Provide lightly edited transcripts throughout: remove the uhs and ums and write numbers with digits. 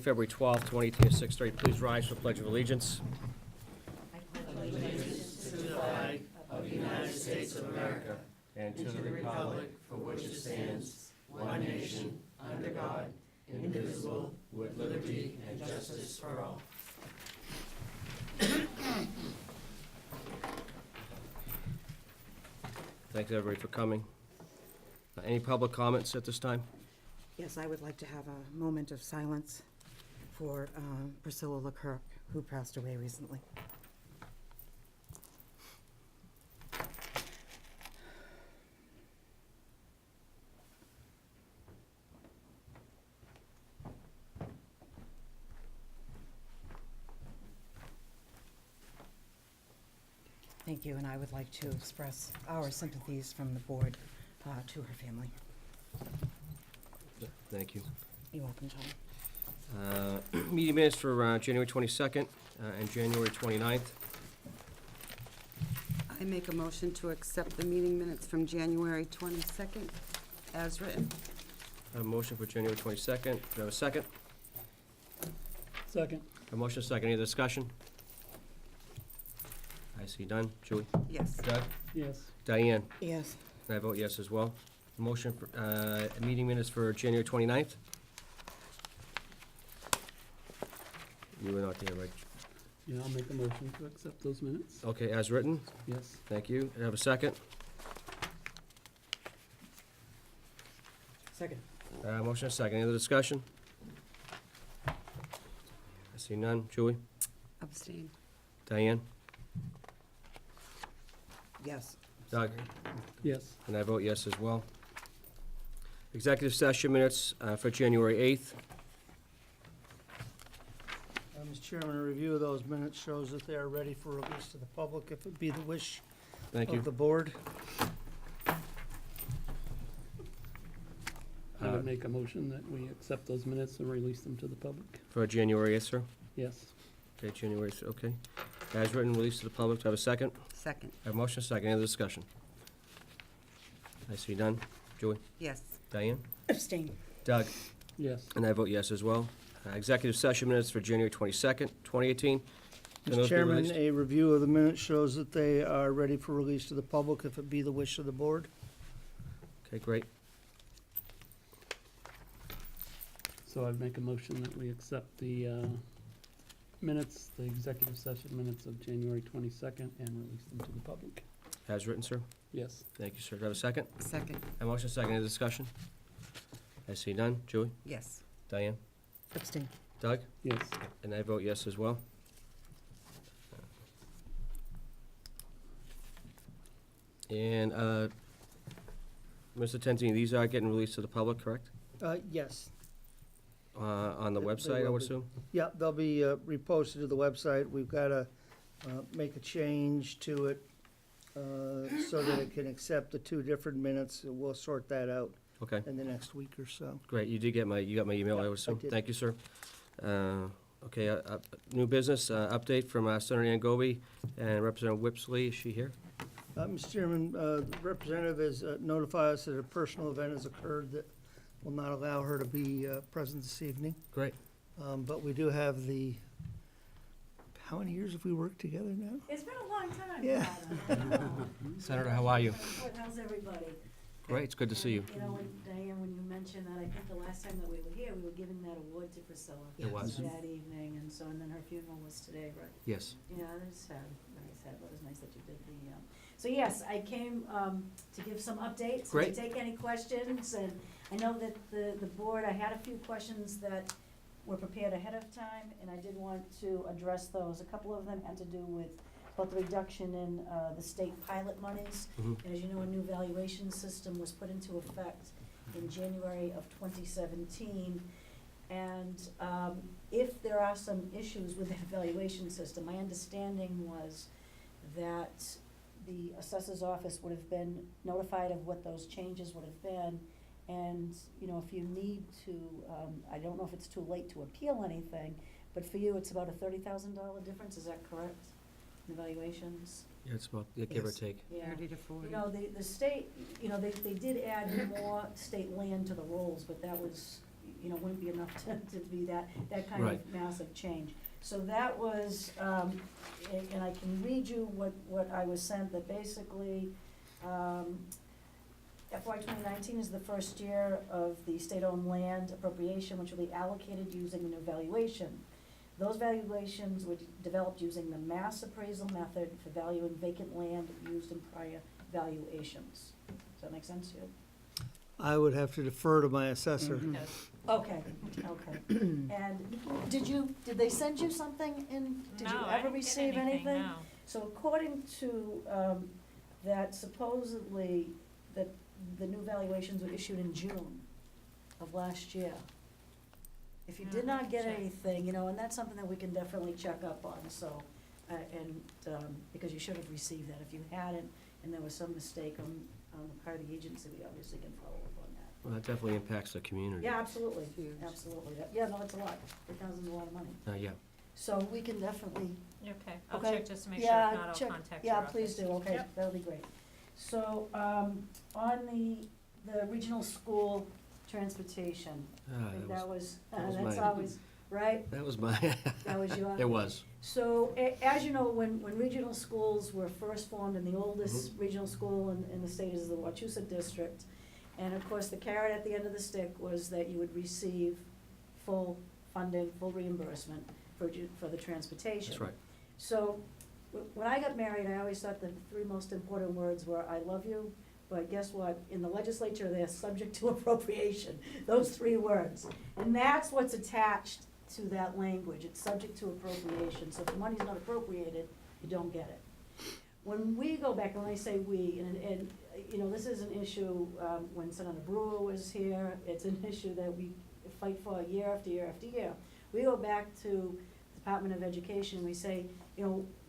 February 12th, 2018, at 6:30. Please rise for Pledge of Allegiance. I pledge allegiance to the flag of the United States of America and to the republic for which it stands, one nation, under God, indivisible, with liberty and justice for all. Thanks, everybody, for coming. Any public comments at this time? Yes, I would like to have a moment of silence for Priscilla Leclerc, who passed away recently. Thank you, and I would like to express our sympathies from the board to her family. Thank you. You're welcome, John. Meeting minutes for January 22nd and January 29th. I make a motion to accept the meeting minutes from January 22nd as written. A motion for January 22nd. Do I have a second? Second. A motion, a second. Any discussion? I see none. Julie? Yes. Doug? Yes. Diane? Yes. And I vote yes as well. Motion for meeting minutes for January 29th. You were not there, right? Yeah, I'll make a motion to accept those minutes. Okay, as written. Yes. Thank you. Do I have a second? Second. Motion, a second. Any other discussion? I see none. Julie? Abstain. Diane? Yes. Doug? Yes. And I vote yes as well. Executive session minutes for January 8th. Mr. Chairman, a review of those minutes shows that they are ready for release to the public if it be the wish Thank you. of the board. I would make a motion that we accept those minutes and release them to the public. For January 8th, sir? Yes. Okay, January 8th, okay. As written, released to the public. Do I have a second? Second. I have a motion, a second. Any other discussion? I see none. Julie? Yes. Diane? Abstain. Doug? Yes. And I vote yes as well. Executive session minutes for January 22nd, 2018. Can those Mr. be Chairman, released? a review of the minutes shows that they are ready for release to the public if it be the wish of the board. Okay, great. So I'd make a motion that we accept the minutes, the executive session minutes of January 22nd and release them to the public. As written, sir? Yes. Thank you, sir. Do I have a second? Second. A motion, a second. Any discussion? I see none. Julie? Yes. Diane? Abstain. Doug? Yes. And I vote yes as well. And, Mr. Tenzini, these are getting released to the public, correct? Yes. On the They website, I will would be. assume? Yeah, they'll be reposted to the website. We've got to make a change to it so that it can accept the two different minutes. We'll sort that out Okay, in the next week or so. great. You got my email, I Yeah, would assume? I did. Thank you, sir. Okay, new business, update from Senator Ann Gobi and Representative Whipsley. Is she here? Mr. Chairman, the representative has notified us that a personal event has occurred that will not allow her to be present this evening. Great. But we do have the, how many years have we worked together now? It's been a long time. Yeah. Donna. Senator, how are you? Good, how's everybody? Great, it's good to see you. You know, Diane, when you mentioned that, I think the last time that we were here, we were giving that award to Priscilla. It was. That evening, and so, and then her funeral was today, right? Yes. Yeah, it is sad, very sad, but it was nice that you did the, so yes, I came, to give some updates. Great. To take any questions, and I know that the board, I had a few questions that were prepared ahead of time, and I did want to address those. A couple of them had to do with both the reduction in, the state pilot monies. Mhm. And as you know, a new valuation system was put into effect in January of 2017. And if there are some issues with the valuation system, my understanding was that the assessor's office would have been notified of what those changes would have been. And, you know, if you need to, I don't know if it's too late to appeal anything, but for you, it's about a $30,000 difference, is that correct? The valuations? Yeah, it's about, yeah, give or Yes. take. Yeah. 30 to 40. You know, the state, you know, they did add more state land to the rolls, but that was, wouldn't be enough to be that kind of Right. massive change. So that was, and I can read you what I was sent, that basically, FY 2019 is the first year of the state-owned land appropriation, which will be allocated using a new valuation. Those valuations were developed using the mass appraisal method for valuing vacant land used in prior valuations. Does that make sense to you? I would have to defer to my assessor. Mhm. Okay. And did they send you something in, did you ever receive anything? No. So according to, that supposedly, that the new valuations were issued in June of last year. If you did not get Check. anything, and that's something that we can definitely check up on, so, because you should have received that. If you hadn't, and there was some mistake on the part of the agency, we obviously can follow up on that. Well, that definitely impacts the community. Yeah, absolutely, Huge. absolutely. Yeah, no, it's a lot. $3,000 is a lot of money. Yeah. So we can definitely, Okay, I'll Okay. check just to make sure yeah, if not, I'll check, contact your yeah, office. please do, okay, Yep. that'll be great. So, on the regional school transportation, I think that was, was that's mine. always, right? That was my, That was your. it was. So, as you know, when regional schools were first formed, and the oldest regional school in the state is the Wachusett District, and of course, the carrot at the end of the stick was that you would receive full funding, full reimbursement for the transportation. That's right. So, when I got married, I always thought the three most important words were, I love you, but guess what? In the legislature, they're subject to appropriation, those three words. And that's what's attached to that language, it's subject to appropriation, so if the money's not appropriated, you don't get it. When we go back, when I say we, and this is an issue, when Senator Brewer was here, it's an issue that we fight for year after year after year. We go back to Department of Education, and we say,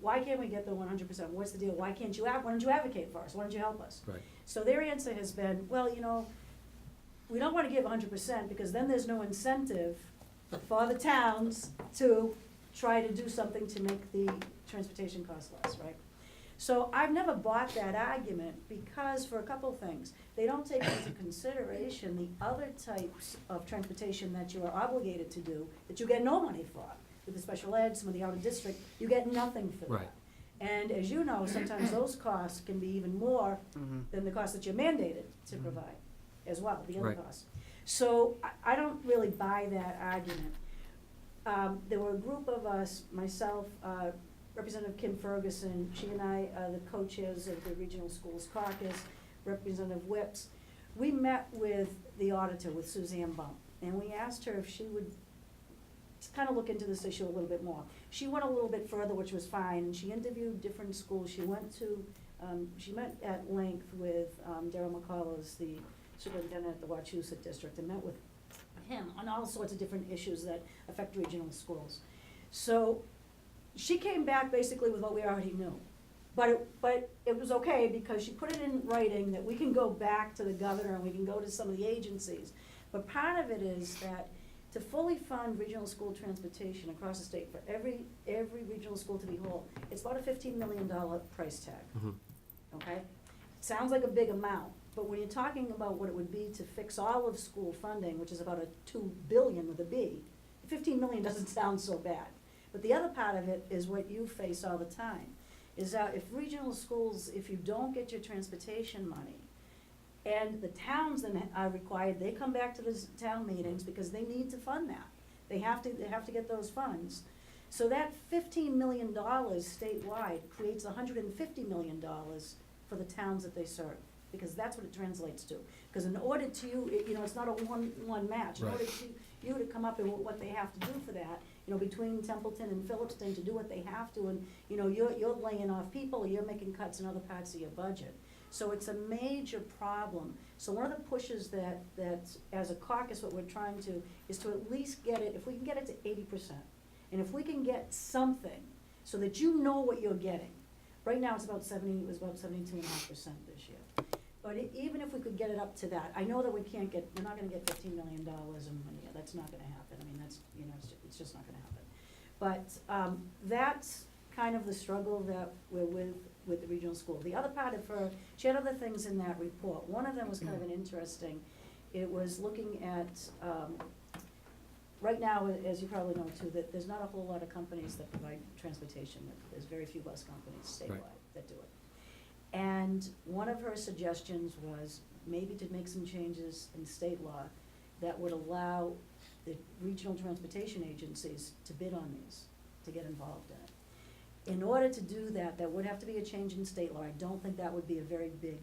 why can't we get the 100%? What's the deal? Why don't you advocate for us? Why don't you help us? Right. So their answer has been, well, we don't wanna give 100% because then there's no incentive for the towns to try to do something to make the transportation cost less, right? So I've never bought that argument because for a couple of things. They don't take into consideration the other types of transportation that you are obligated to do that you get no money for. With the special ed, some of the out of district, you get nothing for that. Right. And as you know, sometimes those costs can be even more than the cost that you're mandated to provide as well, the other Right. costs. So I don't really buy that argument. There were a group of us, myself, Representative Kim Ferguson, she and I are the co-chairs of the Regional Schools Caucus, Representative Whips. We met with the auditor, with Suzanne Bump, and we asked her if she would kind of look into this issue a little bit more. She went a little bit further, which was fine, and she interviewed different schools. She went to, she met at length with Darryl McCullough, the superintendent at the Wachusett District, and met with him on all sorts of different issues that affect regional schools. So she came back basically with what we already knew. But it was okay because she put it in writing that we can go back to the governor and we can go to some of the agencies. But part of it is that to fully fund regional school transportation across the state for every regional school to be whole, it's about a $15 million price tag, Mhm. okay? Sounds like a big amount, but when you're talking about what it would be to fix all of school funding, which is about a $2 billion with a B, 15 million doesn't sound so bad. But the other part of it is what you face all the time, is that if regional schools, if you don't get your transportation money, and the towns then are required, they come back to the town meetings because they need to fund that. They have to get those funds. So that $15 million statewide creates $150 million for the towns that they serve, because that's what it translates to. Because in order to, it's not a one match. In Right. order to, you to come up with what they have to do for that, between Templeton and Phillipston to do what they have to, and, you're laying off people, or you're making cuts in other parts of your budget. So it's a major problem. So one of the pushes that as a caucus, what we're trying to, is to at least get it, if we can get it to 80%, and if we can get something, so that you know what you're getting. Right now, it's about 72.5% this year. But even if we could get it up to that, I know that we're not gonna get $15 million in money, that's not gonna happen. I mean, that's, it's just not gonna happen. But, that's kind of the struggle that we're with the regional school. The other part of her, she had other things in that report. One of them was kind of an interesting, it was looking at right now, as you probably know too, that there's not a whole lot of companies that provide transportation. There's very few bus companies statewide that do it. And one of her suggestions was maybe to make some changes in state law that would allow the regional transportation agencies to bid on these, to get involved in it. In order to do that, there would have to be a change in state law. I don't think that would be a very big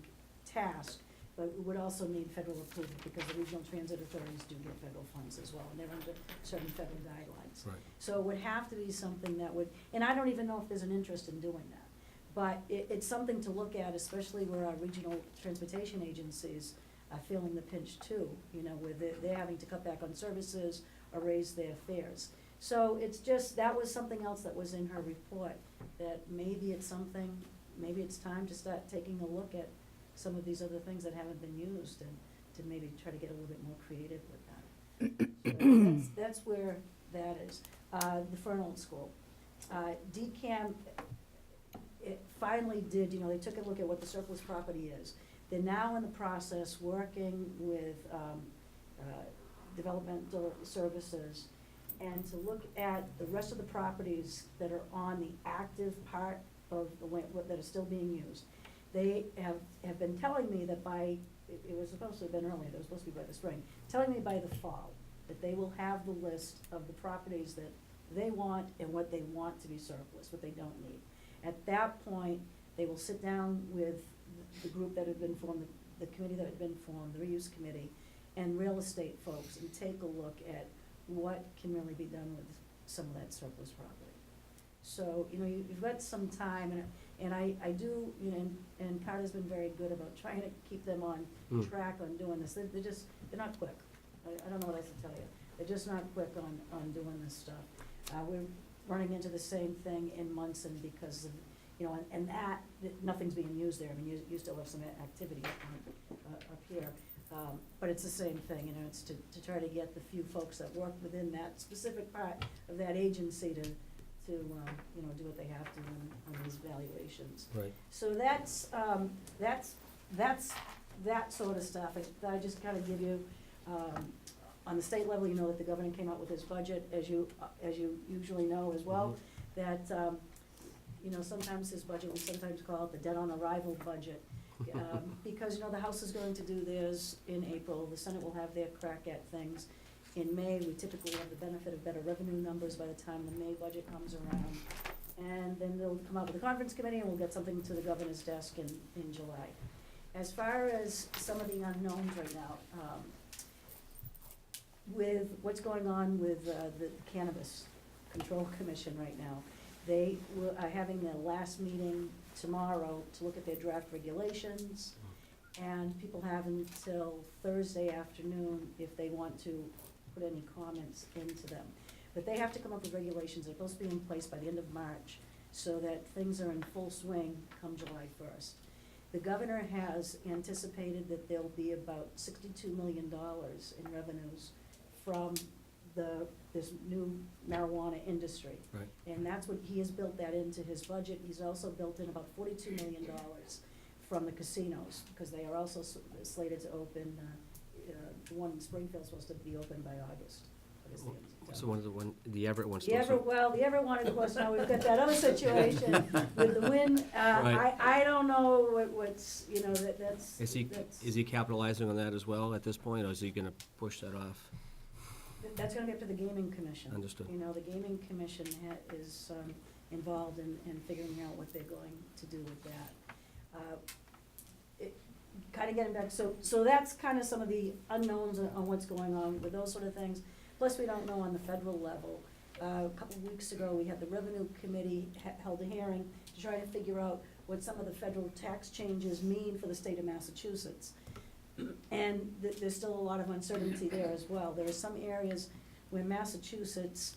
task, but it would also need federal approval, because the regional transit authorities do get federal funds as well, and they're under certain federal guidelines. Right. So it would have to be something that would, and I don't even know if there's an interest in doing that, but it's something to look at, especially where our regional transportation agencies are feeling the pinch too, you know, where they're having to cut back on services or raise their fares. So it's just, that was something else that was in her report, that maybe it's something, maybe it's time to start taking a look at some of these other things that haven't been used, and to maybe try to get a little bit more creative with that. So that's where that is. The Fernald School. DCAM, it finally did, you know, they took a look at what the surplus property is. They're now in the process working with developmental services, and to look at the rest of the properties that are on the active part of the land, that are still being used. They have been telling me that by, it was supposed to have been earlier, it was supposed to be by the spring, telling me by the fall, that they will have the list of the properties that they want and what they want to be surplus, what they don't need. At that point, they will sit down with the group that had been formed, the committee that had been formed, the reuse committee, and real estate folks, and take a look at what can really be done with some of that surplus property. So, you know, you've got some time, and I do, you know, and Carter's been very good about trying to keep them on track on doing this. They're not quick. I don't know what else to tell you. They're just not quick on doing this stuff. We're running into the same thing in Munson because of, you know, and that, nothing's being used there. I mean, you still have some activity up here. But it's the same thing, you know, it's to try to get the few folks that work within that specific part of that agency to you know, do what they have to on these valuations. Right. So that's that sort of stuff. I just kind of give you, on the state level, you know that the governor came out with his budget, as you usually know as well, that, you know, sometimes his budget, we sometimes call it the dead on arrival budget. Because, you know, the House is going to do theirs in April, the Senate will have their crack at things. In May, we typically have the benefit of better revenue numbers by the time the May budget comes around. And then they'll come out with a conference committee, and we'll get something to the governor's desk in July. As far as some of the unknowns right now, with what's going on with the Cannabis Control Commission right now, they are having their last meeting tomorrow to look at their draft regulations, and people have until Thursday afternoon if they want to put any comments into them. But they have to come up with regulations. They're supposed to be in place by the end of March, so that things are in full swing come July 1st. The governor has anticipated that there'll be about $62 million in revenues from this new marijuana industry. Right. And that's what, he has built that into his budget. He's also built in about $42 million from the casinos, because they are also slated to open, the one in Springfield's supposed to be open by August. So the Everett one's The supposed to. Everett, well, the Everett one, of course, now we've got that other situation with the wind. Right. I don't know what's, you know, that's. Is he capitalizing on that as well at this point, or is he gonna push that off? That's gonna be up to the Gaming Commission. Understood. You know, the Gaming Commission is involved in figuring out what they're going to do with that. Kinda getting back, so that's kinda some of the unknowns on what's going on with those sort of things. Plus, we don't know on the federal level. A couple of weeks ago, we had the Revenue Committee held a hearing to try to figure out what some of the federal tax changes mean for the state of Massachusetts. And there's still a lot of uncertainty there as well. There are some areas where Massachusetts,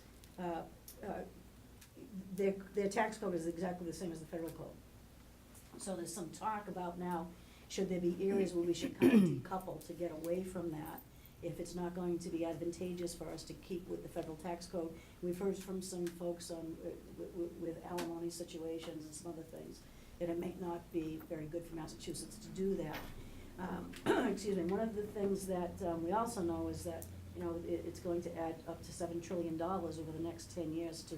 their tax code is exactly the same as the federal code. So there's some talk about now, should there be areas where we should kind of decouple to get away from that, if it's not going to be advantageous for us to keep with the federal tax code. We've heard from some folks on, with alimony situations and some other things, that it may not be very good for Massachusetts to do that. Excuse me, one of the things that we also know is that it's going to add up to $7 trillion over the next 10 years to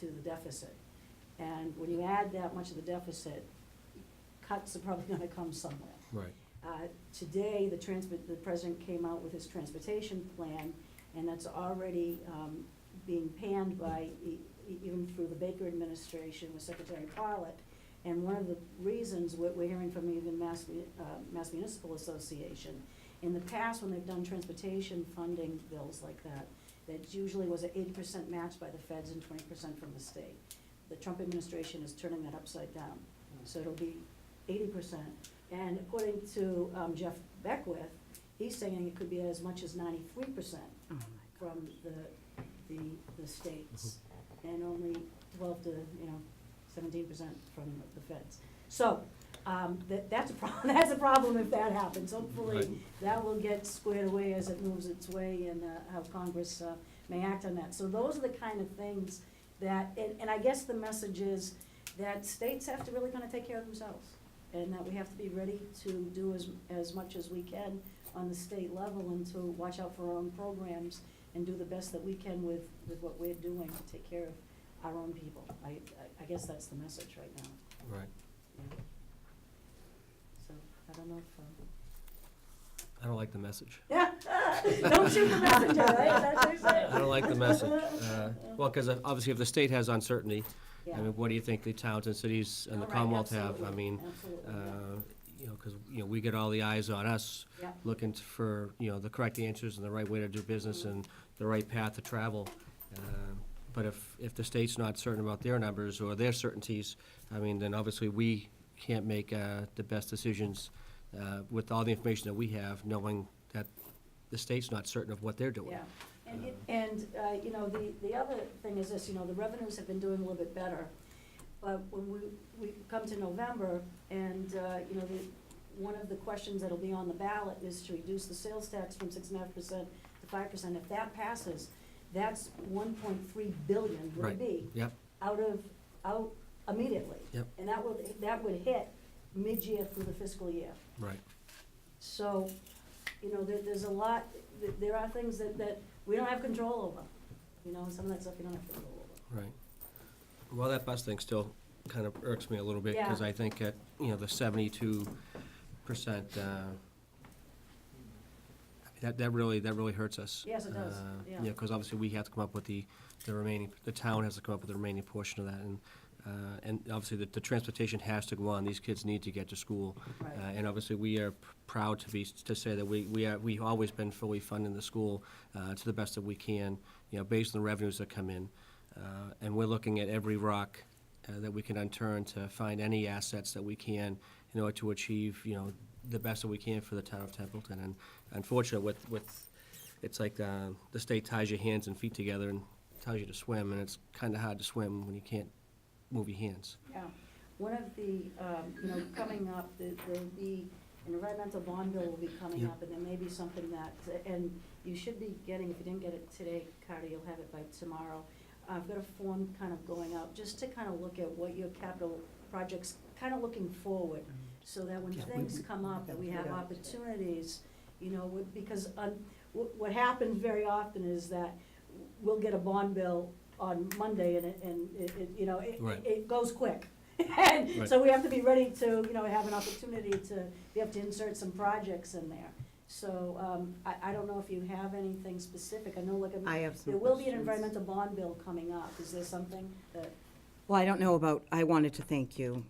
the deficit. And when you add that much of the deficit, cuts are probably gonna come somewhere. Right. Today, the president came out with his transportation plan, and that's already being panned by, even through the Baker administration with Secretary E.Pollitt. And one of the reasons we're hearing from even Mass Municipal Association, in the past, when they've done transportation funding bills like that, that usually was an 80% match by the feds and 20% from the state. The Trump administration is turning that upside down. So it'll be 80%. And according to Jeff Beckwith, he's saying it could be as much as 93% Oh, from the states, and only 12 to 17% from the feds. So that's a problem. That's a problem if that happens. Hopefully, Right. that will get squared away as it moves its way, and how Congress may act on that. So those are the kind of things that, and I guess the message is that states have to really kind of take care of themselves, and that we have to be ready to do as much as we can on the state level, and to watch out for our own programs and do the best that we can with what we're doing to take care of our own people. I guess that's the message right now. Right. Yeah. So, I don't know if, I don't like the message. don't shoot the messenger, right? That's what you're saying? I don't like the message. Well, because obviously if the state has uncertainty, Yeah. I mean, what do you think the towns and cities and the Oh, right, Commonwealth have? I absolutely, mean, absolutely, yeah. because, we get all the eyes on us, Yeah. looking for, the correct answers and the right way to do business and the right path to travel. But if the state's not certain about their numbers or their certainties, I mean, then obviously we can't make the best decisions with all the information that we have, knowing that the state's not certain of what they're doing. Yeah, and the other thing is this, the revenues have been doing a little bit better, but when we come to November, and, one of the questions that'll be on the ballot is to reduce the sales tax from 6.5% to 5%. If that passes, that's 1.3 billion, would Right. it be? Yep. Out immediately. Yep. And that would hit mid-year through the fiscal year. Right. So, there's a lot, there are things that we don't have control over. Some of that stuff you don't have control over. Right. Well, that bus thing still kind of irks me a little bit, because Yeah. I think at, the 72%, that really hurts us. Yes, it does, yeah. Because obviously we have to come up with the remaining, the town has to come up with the remaining portion of that, and obviously the transportation has to go on. These kids need to get to school. Right. And obviously we are proud to say that we've always been fully funding the school to the best that we can, based on the revenues that come in. And we're looking at every rock that we can unturn to find any assets that we can in order to achieve, the best that we can for the town of Templeton. And unfortunately, with it's like the state ties your hands and feet together and tells you to swim, and it's kind of hard to swim when you can't move your hands. Yeah, one of the, coming up, there'll be, an environmental bond bill will be coming Yep. up, and there may be something that, and you should be getting, if you didn't get it today, Carter, you'll have it by tomorrow. I've got a form kind of going out, just to kind of look at what your capital projects, kind of looking forward, so that when things come up, that we have opportunities, because what happens very often is that we'll get a bond bill on Monday, and Right. it goes quick. And Right. so we have to be ready to, have an opportunity to be able to insert some projects in there. So, I don't know if you have anything specific. I know, I have some there will be an questions. environmental bond bill coming up. Is there something that, Well, I don't know I wanted to thank you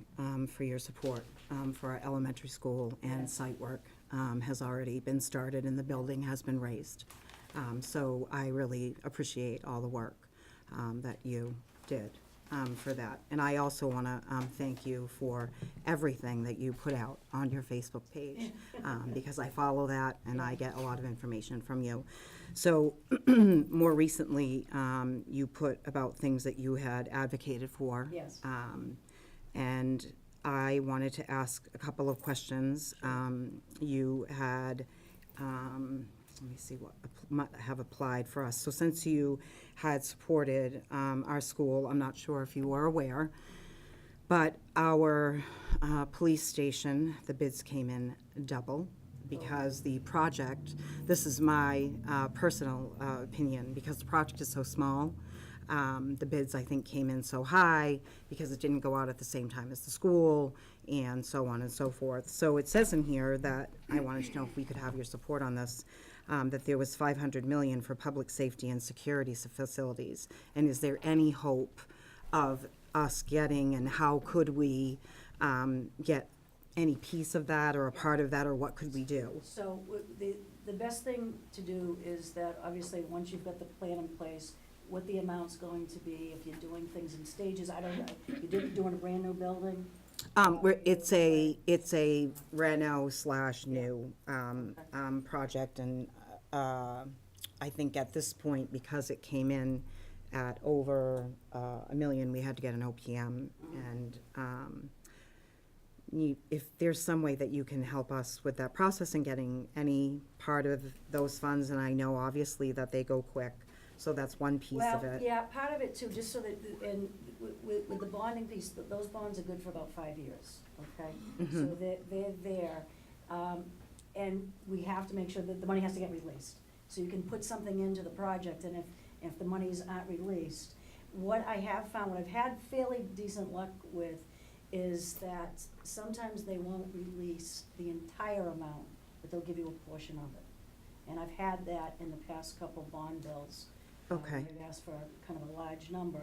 for your support for our elementary school, and Yes. site work has already been started and the building has been raised. So I really appreciate all the work that you did for that. And I also want to thank you for everything that you put out on your Facebook page, because I follow that and I get a lot of information from you. So more recently, you put about things that you had advocated for. yes, And I wanted to ask a couple of questions. You had, let me see what have applied for us. So since you had supported our school, I'm not sure if you were aware, but our police station, the bids came in double because the project, this is my personal opinion, because the project is so small. The bids, I think, came in so high because it didn't go out at the same time as the school, and so on and so forth. So it says in here that, I wanted to know if we could have your support on this, that there was $500 million for public safety and security facilities. And is there any hope of us getting, and how could we get any piece of that or a part of that, or what could we do? So the best thing to do is that, obviously, once you've got the plan in place, what the amount's going to be, if you're doing things in stages, I don't know, you're doing a brand-new building? It's a reno/new project, and I think at this point, because it came in at over $1 million, we had to get an OPM, and if there's some way that you can help us with that process and getting any part of those funds, and I know obviously that they go quick, so that's one piece of it. Well, yeah, part of it too, just so that, and with the bonding piece, those bonds are good for about 5 years, okay? So they're there, and we have to make sure that the money has to get released. So you can put something into the project, and if the monies aren't released, what I have found, what I've had fairly decent luck with, is that sometimes they won't release the entire amount, but they'll give you a portion of it. And I've had that in the past couple bond bills. Okay. They've asked for kind of a large number,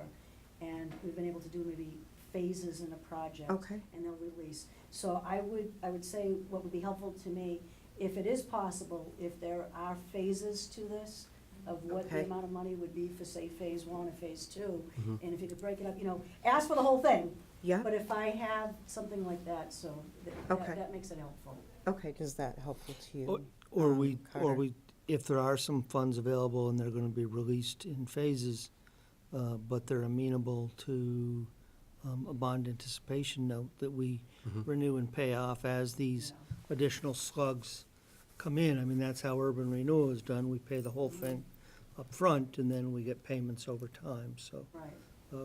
and we've been able to do maybe phases in a project. Okay. And they'll release. So I would say what would be helpful to me, if it is possible, if there are phases to this, of what the Okay. amount of money would be for, say, phase 1 or phase 2, and if you could break it up, ask for the whole thing. Yeah, But if I have something like that, so Okay. that makes it helpful. okay, does that helpful to you? Or we, Carter? if there are some funds available and they're gonna be released in phases, but they're amenable to a bond anticipation note that we renew and pay off as these additional slugs come in. I mean, that's how urban renewal is done. We pay the whole thing up front, and then we get payments over time. So Right.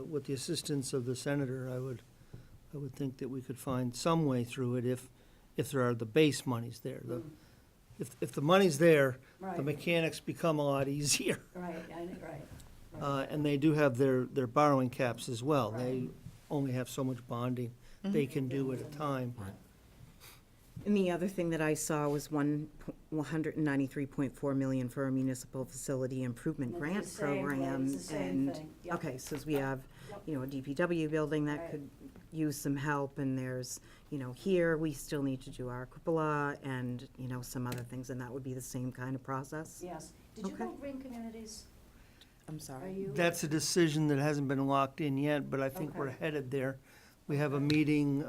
with the assistance of the senator, I would think that we could find some way through it if there are the base monies there. If the money's there, the Right, mechanics become a lot easier. right. And they do have their borrowing caps as well. Right. They only have so much bonding they can do at a time. And the other thing that I saw was $193.4 million for a municipal facility improvement It's grant the same, right, program. it's the same And, thing, yep. okay, so we have, Yep. a DPW building that Right. could use some help, and there's, here, we still need to do our cupola and, some other things, and that would be the same kind of process? Yes. Did you Okay. go Green Communities? I'm Are sorry. you? That's a decision that hasn't been locked in yet, but I think we're Okay. headed there. We have a meeting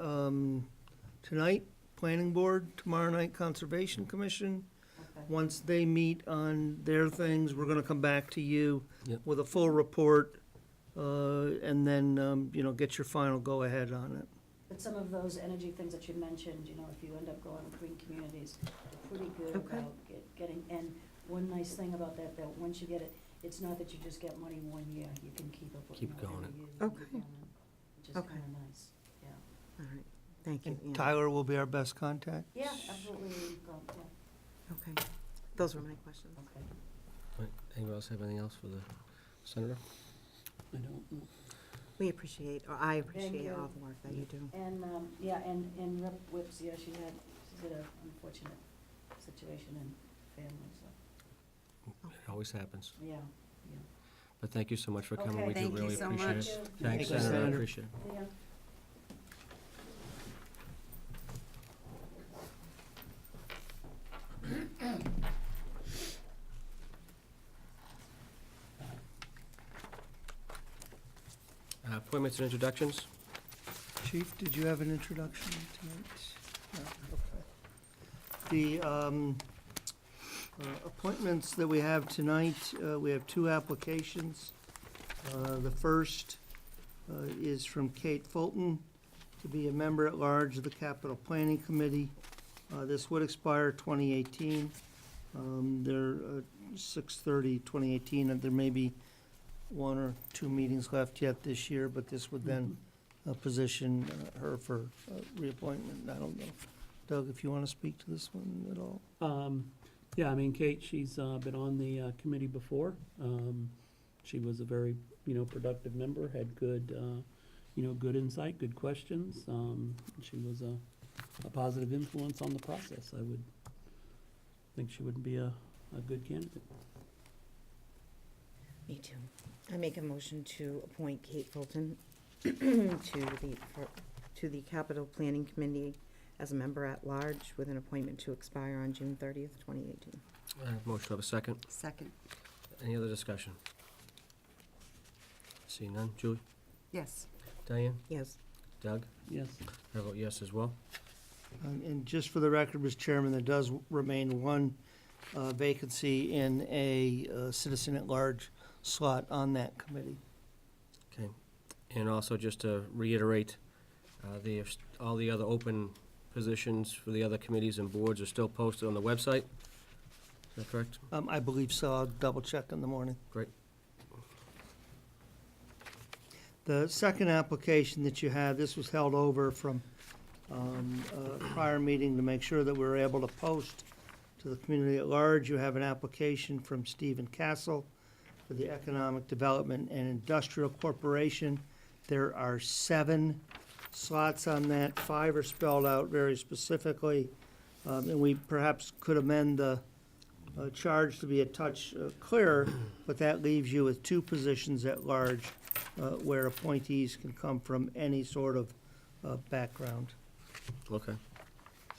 tonight, Planning Board, tomorrow night, Conservation Commission. Okay. Once they meet on their things, we're gonna come back to you Yep. with a full report, and then, get your final go-ahead on it. But some of those energy things that you mentioned, if you end up going with Green Communities, they're pretty good Okay. about getting, and one nice thing about that once you get it, it's not that you just get money 1 year, you can keep it. Keep going every it. year you Okay. keep going it, which is Okay. kinda nice, yeah. All right, thank you. And Tyler will be our best contact. Yeah, absolutely, yeah, Okay, those were my questions. okay. Right. Anyone else have anything else for the senator? I don't know. We appreciate, or I appreciate you. all the work that you do. And, and Rep. Whips, yeah, she's had an unfortunate situation in family, so, It always happens. yeah. But thank you so much for coming. Okay. We do Thank you really so appreciate much. it. Thank Thanks, you, Senator. I Senator. appreciate it. Yeah. Appointments and introductions. Chief, did you have an introduction tonight? No, okay. The appointments that we have tonight, we have 2 applications. The first is from Kate Fulton to be a member at large of the Capital Planning Committee. This would expire 2018. They're 6/30/2018, and there may be 1 or 2 meetings left yet this year, but this would then position her for reappointment. I don't know Doug, if you want to speak to this one at all? Yeah, I mean, Kate, she's been on the committee before. She was a very, productive member, had good, good insight, good questions. She was a positive influence on the process. I would think she would be a good candidate. Me too. I make a motion to appoint Kate Fulton to the Capital Planning Committee as a member at large with an appointment to expire on June 30th, 2018. Motion to have a second. Second. Any other discussion? See none. Julie? Yes. Diane? Yes. Doug? Yes. I vote yes as well. And just for the record, Mr. Chairman, there does remain one vacancy in a citizen at large slot on that committee. Okay. And also, just to reiterate, all the other open positions for the other committees and boards are still posted on the website. Is that correct? I believe so. I'll double check in the morning. Great. The second application that you had, this was held over from a prior meeting to make sure that we were able to post to the community at large. You have an application from Stephen Castle for the Economic Development and Industrial Corporation. There are 7 slots on that. 5 are spelled out very specifically. And we perhaps could amend the charge to be a touch clearer, but that leaves you with 2 positions at large where appointees can come from any sort of background. Okay.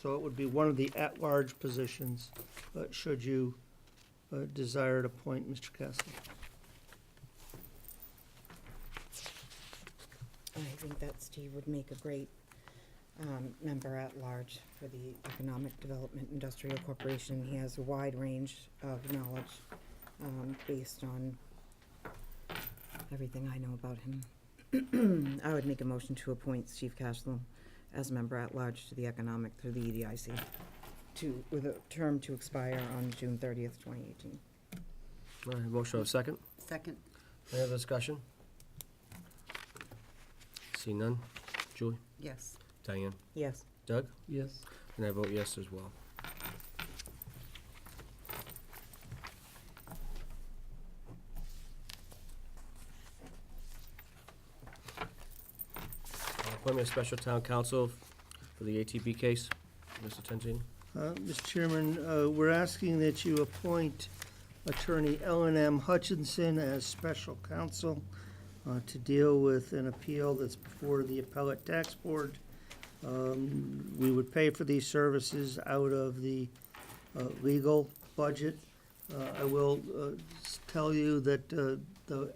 So it would be one of the at-large positions, should you desire to appoint Mr. Castle. I think that Steve would make a great member at large for the Economic Development Industrial Corporation. He has a wide range of knowledge based on everything I know about him. I would make a motion to appoint Steve Castle as a member at large to the Economic through the EDIC with a term to expire on June 30th, 2018. All right, motion to have a second. Second. Any other discussion? See none. Julie? Yes. Diane? Yes. Doug? Yes. And I vote yes as well. Appointment of special town council for the ATB case. Mr. Tenzini? Mr. Chairman, we're asking that you appoint Attorney Ellen M. Hutchinson as special counsel to deal with an appeal that's before the Appellate Tax Board. We would pay for these services out of the legal budget. I will tell you that the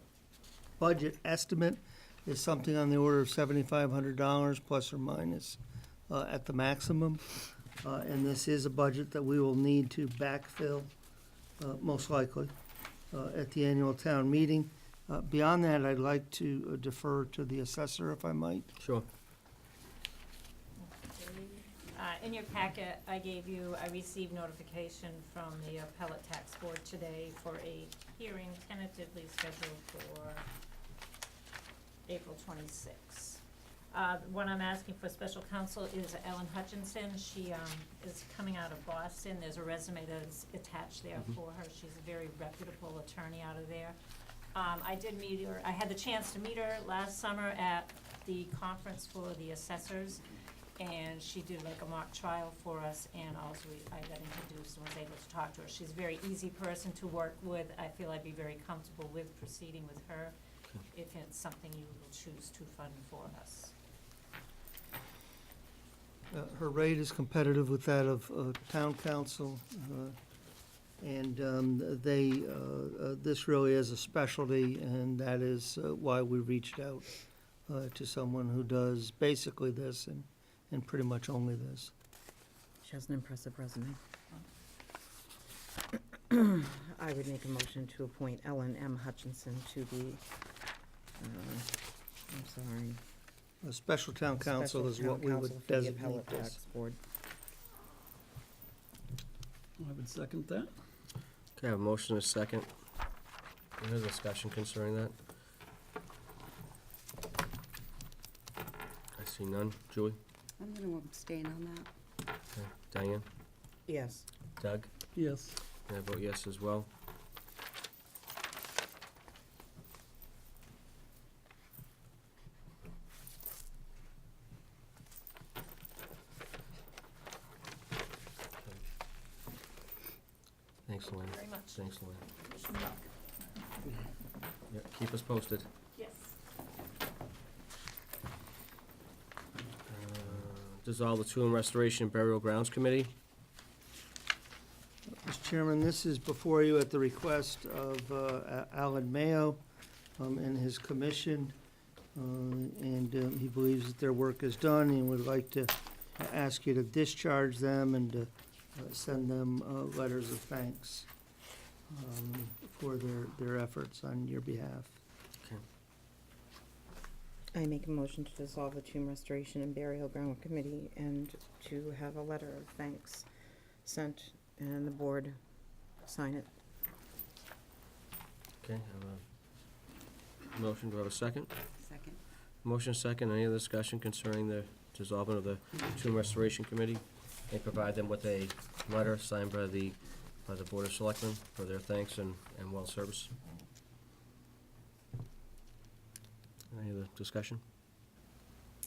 budget estimate is something on the order of $7,500 plus or minus at the maximum. And this is a budget that we will need to backfill, most likely, at the annual town meeting. Beyond that, I'd like to defer to the assessor, if I might. Sure. In your packet, I received notification from the Appellate Tax Board today for a hearing tentatively scheduled for April 26th. What I'm asking for special counsel is Ellen Hutchinson. She is coming out of Boston. There's a resume that's attached there for her. She's a very reputable attorney out of there. I did meet her. I had the chance to meet her last summer at the conference for the assessors, and she did like a mock trial for us, and also I got introduced and was able to talk to her. She's a very easy person to work with. I feel I'd be very comfortable with proceeding with her if it's something you will choose to fund for us. Her rate is competitive with that of town council, and this really is a specialty, and that is why we reached out to someone who does basically this and pretty much only this. She has an impressive resume. I would make a motion to appoint Ellen M. Hutchinson to the, A special town council is what we would designate this. Tax Board. I would second that. Okay, I have a motion and a second. Any other discussion concerning that? I see none. Julie? I'm going to abstain on that. Okay. Diane? Yes. Doug? Yes. And I vote yes as well. Thanks, Lynn. Very much. Thanks, Lynn. Wish me luck. Yeah, keep us posted. Yes. Dissolve the Tomb Restoration Burial Grounds Committee. Mr. Chairman, this is before you at the request of Alan Mayo and his commission. And he believes that their work is done and would like to ask you to discharge them and to send them letters of thanks for their efforts on your behalf. I make a motion to dissolve the Tomb Restoration and Burial Ground Committee and to have a letter of thanks sent and the board sign it. Okay, have a motion, do I have a second? Second. Motion second, any other discussion concerning the dissolving of the Tomb Restoration Committee? And provide them with a letter signed by the Board of Selectmen for their thanks and well service. Any other discussion?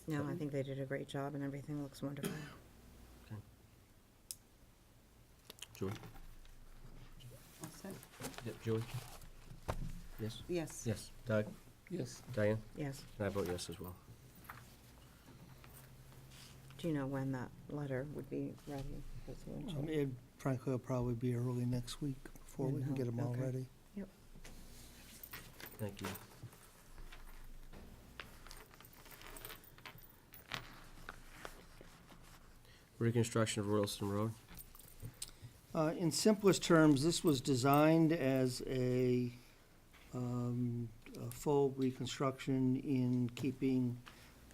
No, I think they did a great job and everything looks wonderful. Julie? All set? Yep, Julie? Yes? Yes. Yes. Doug? Yes. Diane? Yes. And I vote yes as well. Do you know when that letter would be ready? Because we'll check. It frankly will probably be early next week before we can get them all Okay. ready. Thank you. Reconstruction of Royalston Road. In simplest terms, this was designed as a full reconstruction in keeping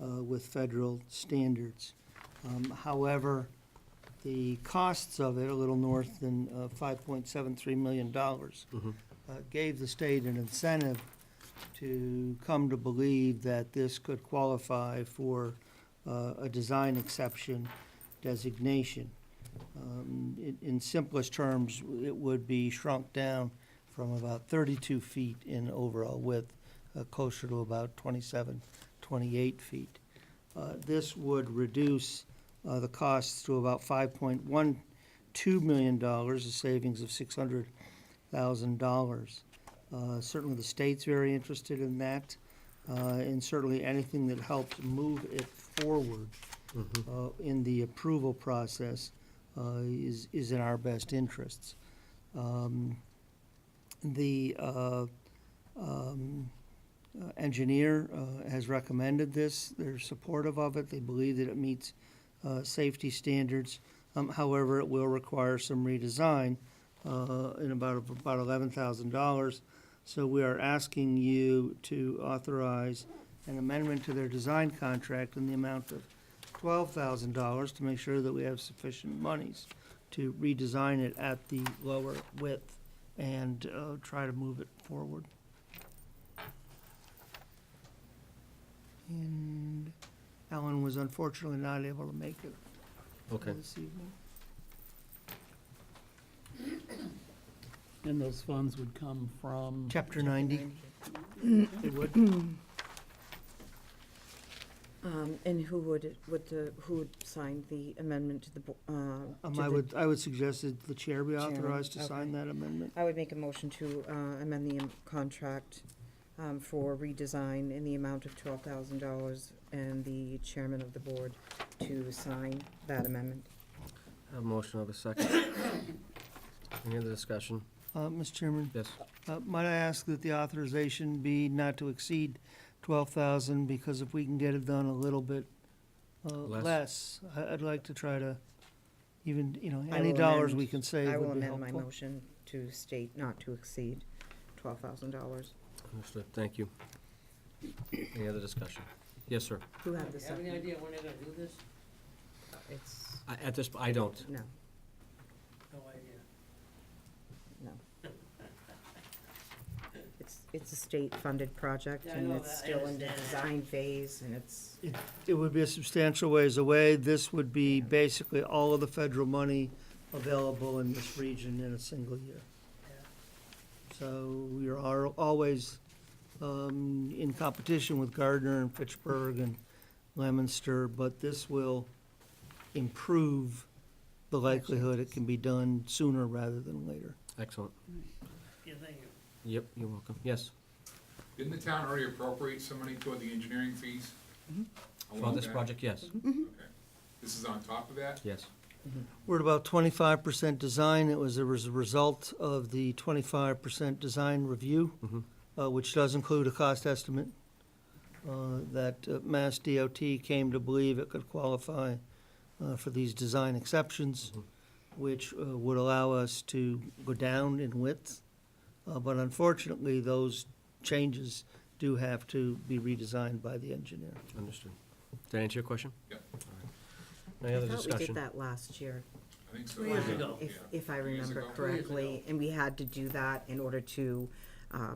with federal standards. However, the costs of it, a little north than $5.73 million, gave the state an incentive to come to believe that this could qualify for a design exception designation. In simplest terms, it would be shrunk down from about 32 feet in overall width, closer to about 27, 28 feet. This would reduce the costs to about $5.12 million, a savings of $600,000. Certainly the state's very interested in that, and certainly anything that helps move it forward in the approval process is in our best interests. The engineer has recommended this. They're supportive of it. They believe that it meets safety standards. However, it will require some redesign in about $11,000. So we are asking you to authorize an amendment to their design contract in the amount of $12,000 to make sure that we have sufficient monies to redesign it at the lower width and try to move it forward. And Alan was unfortunately not able to make it Okay. this evening. And those funds would come from? Chapter 90. It would. And who would sign the amendment to the, I would suggest that the chair be Chairman, authorized to sign okay. that amendment. I would make a motion to amend the contract for redesign in the amount of $12,000 and the chairman of the board to sign that amendment. I have a motion of a second. Any other discussion? Mr. Chairman, Yes. might I ask that the authorization be not to exceed 12,000, because if we can get it done a little bit less, I'd like to try to even, I any will dollars amend- we can save I will would be amend my helpful. motion to state not to exceed $12,000. Understood, thank you. Any other discussion? Yes, sir. Who had the Have any second? idea when they're gonna do this? It's, At this, I don't. no, No idea. no. It's it's a state-funded project, Yeah, I and know it's that. I still in the understand that. design phase, and it's, It would be a substantial ways away. This would be basically all of the federal money available in this region in a single year. So we are always in competition with Gardner and Fitchburg and Leominster, but this will improve the likelihood it can be done sooner rather than later. Excellent. Yeah, thank you. Yep, you're welcome. Yes, Didn't the town already appropriate some money toward the engineering fees? for Along this that? project, yes, Okay. This is on top of that? yes. We're at about 25% design. It was a result of the 25% design review, which does include a cost estimate, that Mass DOT came to believe it could qualify for these design exceptions, which would allow us to go down in width. But unfortunately, those changes do have to be redesigned by the engineer. Understood. Did that answer your question? Yep. Any I other thought we did discussion? that last year, I think so. Years ago. if I 2 years remember ago. correctly, and we had to do that in order to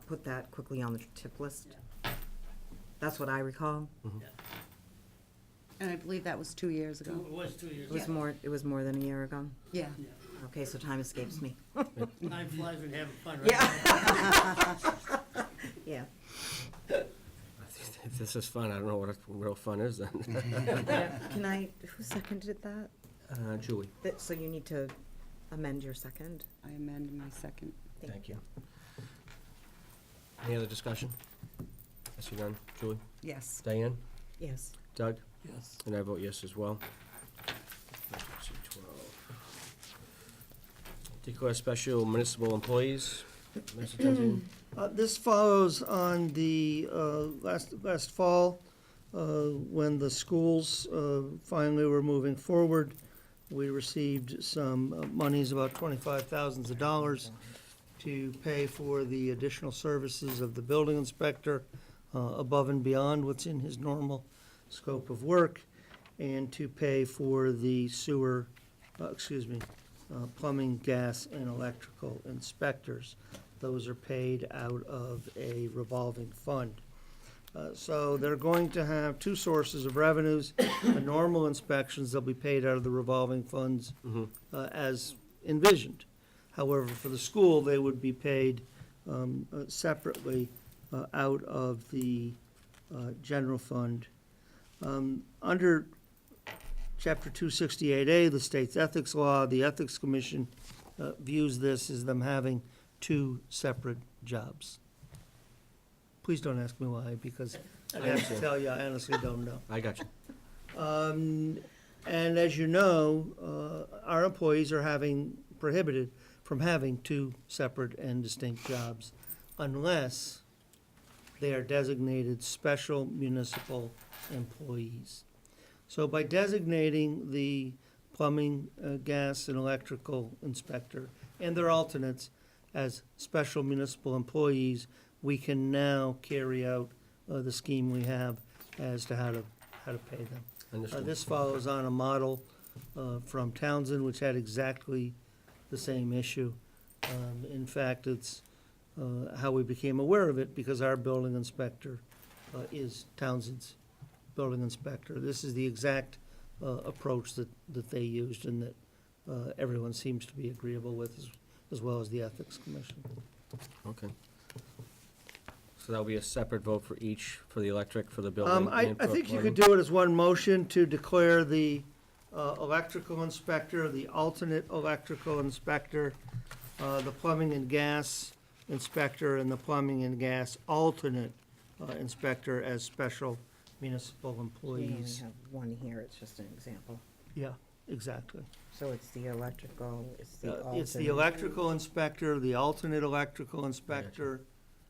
put that quickly on the tip list. That's what I recall. And I believe that was 2 years ago. It was 2 years. It was more than a year ago. Yeah. Yeah. Okay, so time escapes me. Time flies when you're having fun, right? Yeah. If this is fun, I don't know what real fun is then. Can I, who seconded that? Julie, So you need to amend your second? I amend my second. thank you. Any other discussion? I see none. Julie? Yes. Diane? Yes. Doug? Yes. And I vote yes as well. Declare special municipal employees. Mr. Templeton? This follows on the last fall, when the schools finally were moving forward. We received some monies, about $25,000 to pay for the additional services of the building inspector above and beyond what's in his normal scope of work, and to pay for the plumbing, gas, and electrical inspectors. Those are paid out of a revolving fund. So they're going to have two sources of revenues. The normal inspections, they'll be paid out of the revolving funds as envisioned. However, for the school, they would be paid separately out of the general fund. Under Chapter 268A, the state's ethics law, the Ethics Commission views this as them having two separate jobs. Please don't ask me why, because I have to tell you, I honestly don't know. I got you. And as you know, our employees are prohibited from having two separate and distinct jobs unless they are designated special municipal employees. So by designating the plumbing, gas, and electrical inspector and their alternates as special municipal employees, we can now carry out the scheme we have as to how to pay them. Understood. This follows on a model from Townsend, which had exactly the same issue. In fact, it's how we became aware of it, because our building inspector is Townsend's building inspector. This is the exact approach that they used and that everyone seems to be agreeable with, as well as the Ethics Commission. Okay. So that'll be a separate vote for each, for the electric, for the building. I and for think you plumbing? could do it as one motion to declare the electrical inspector, the alternate electrical inspector, the plumbing and gas inspector, and the plumbing and gas alternate inspector as special municipal We only employees. have one here, it's just an example. Yeah, exactly. So it's the electrical, it's the It's the alternate, electrical inspector, the alternate electrical inspector,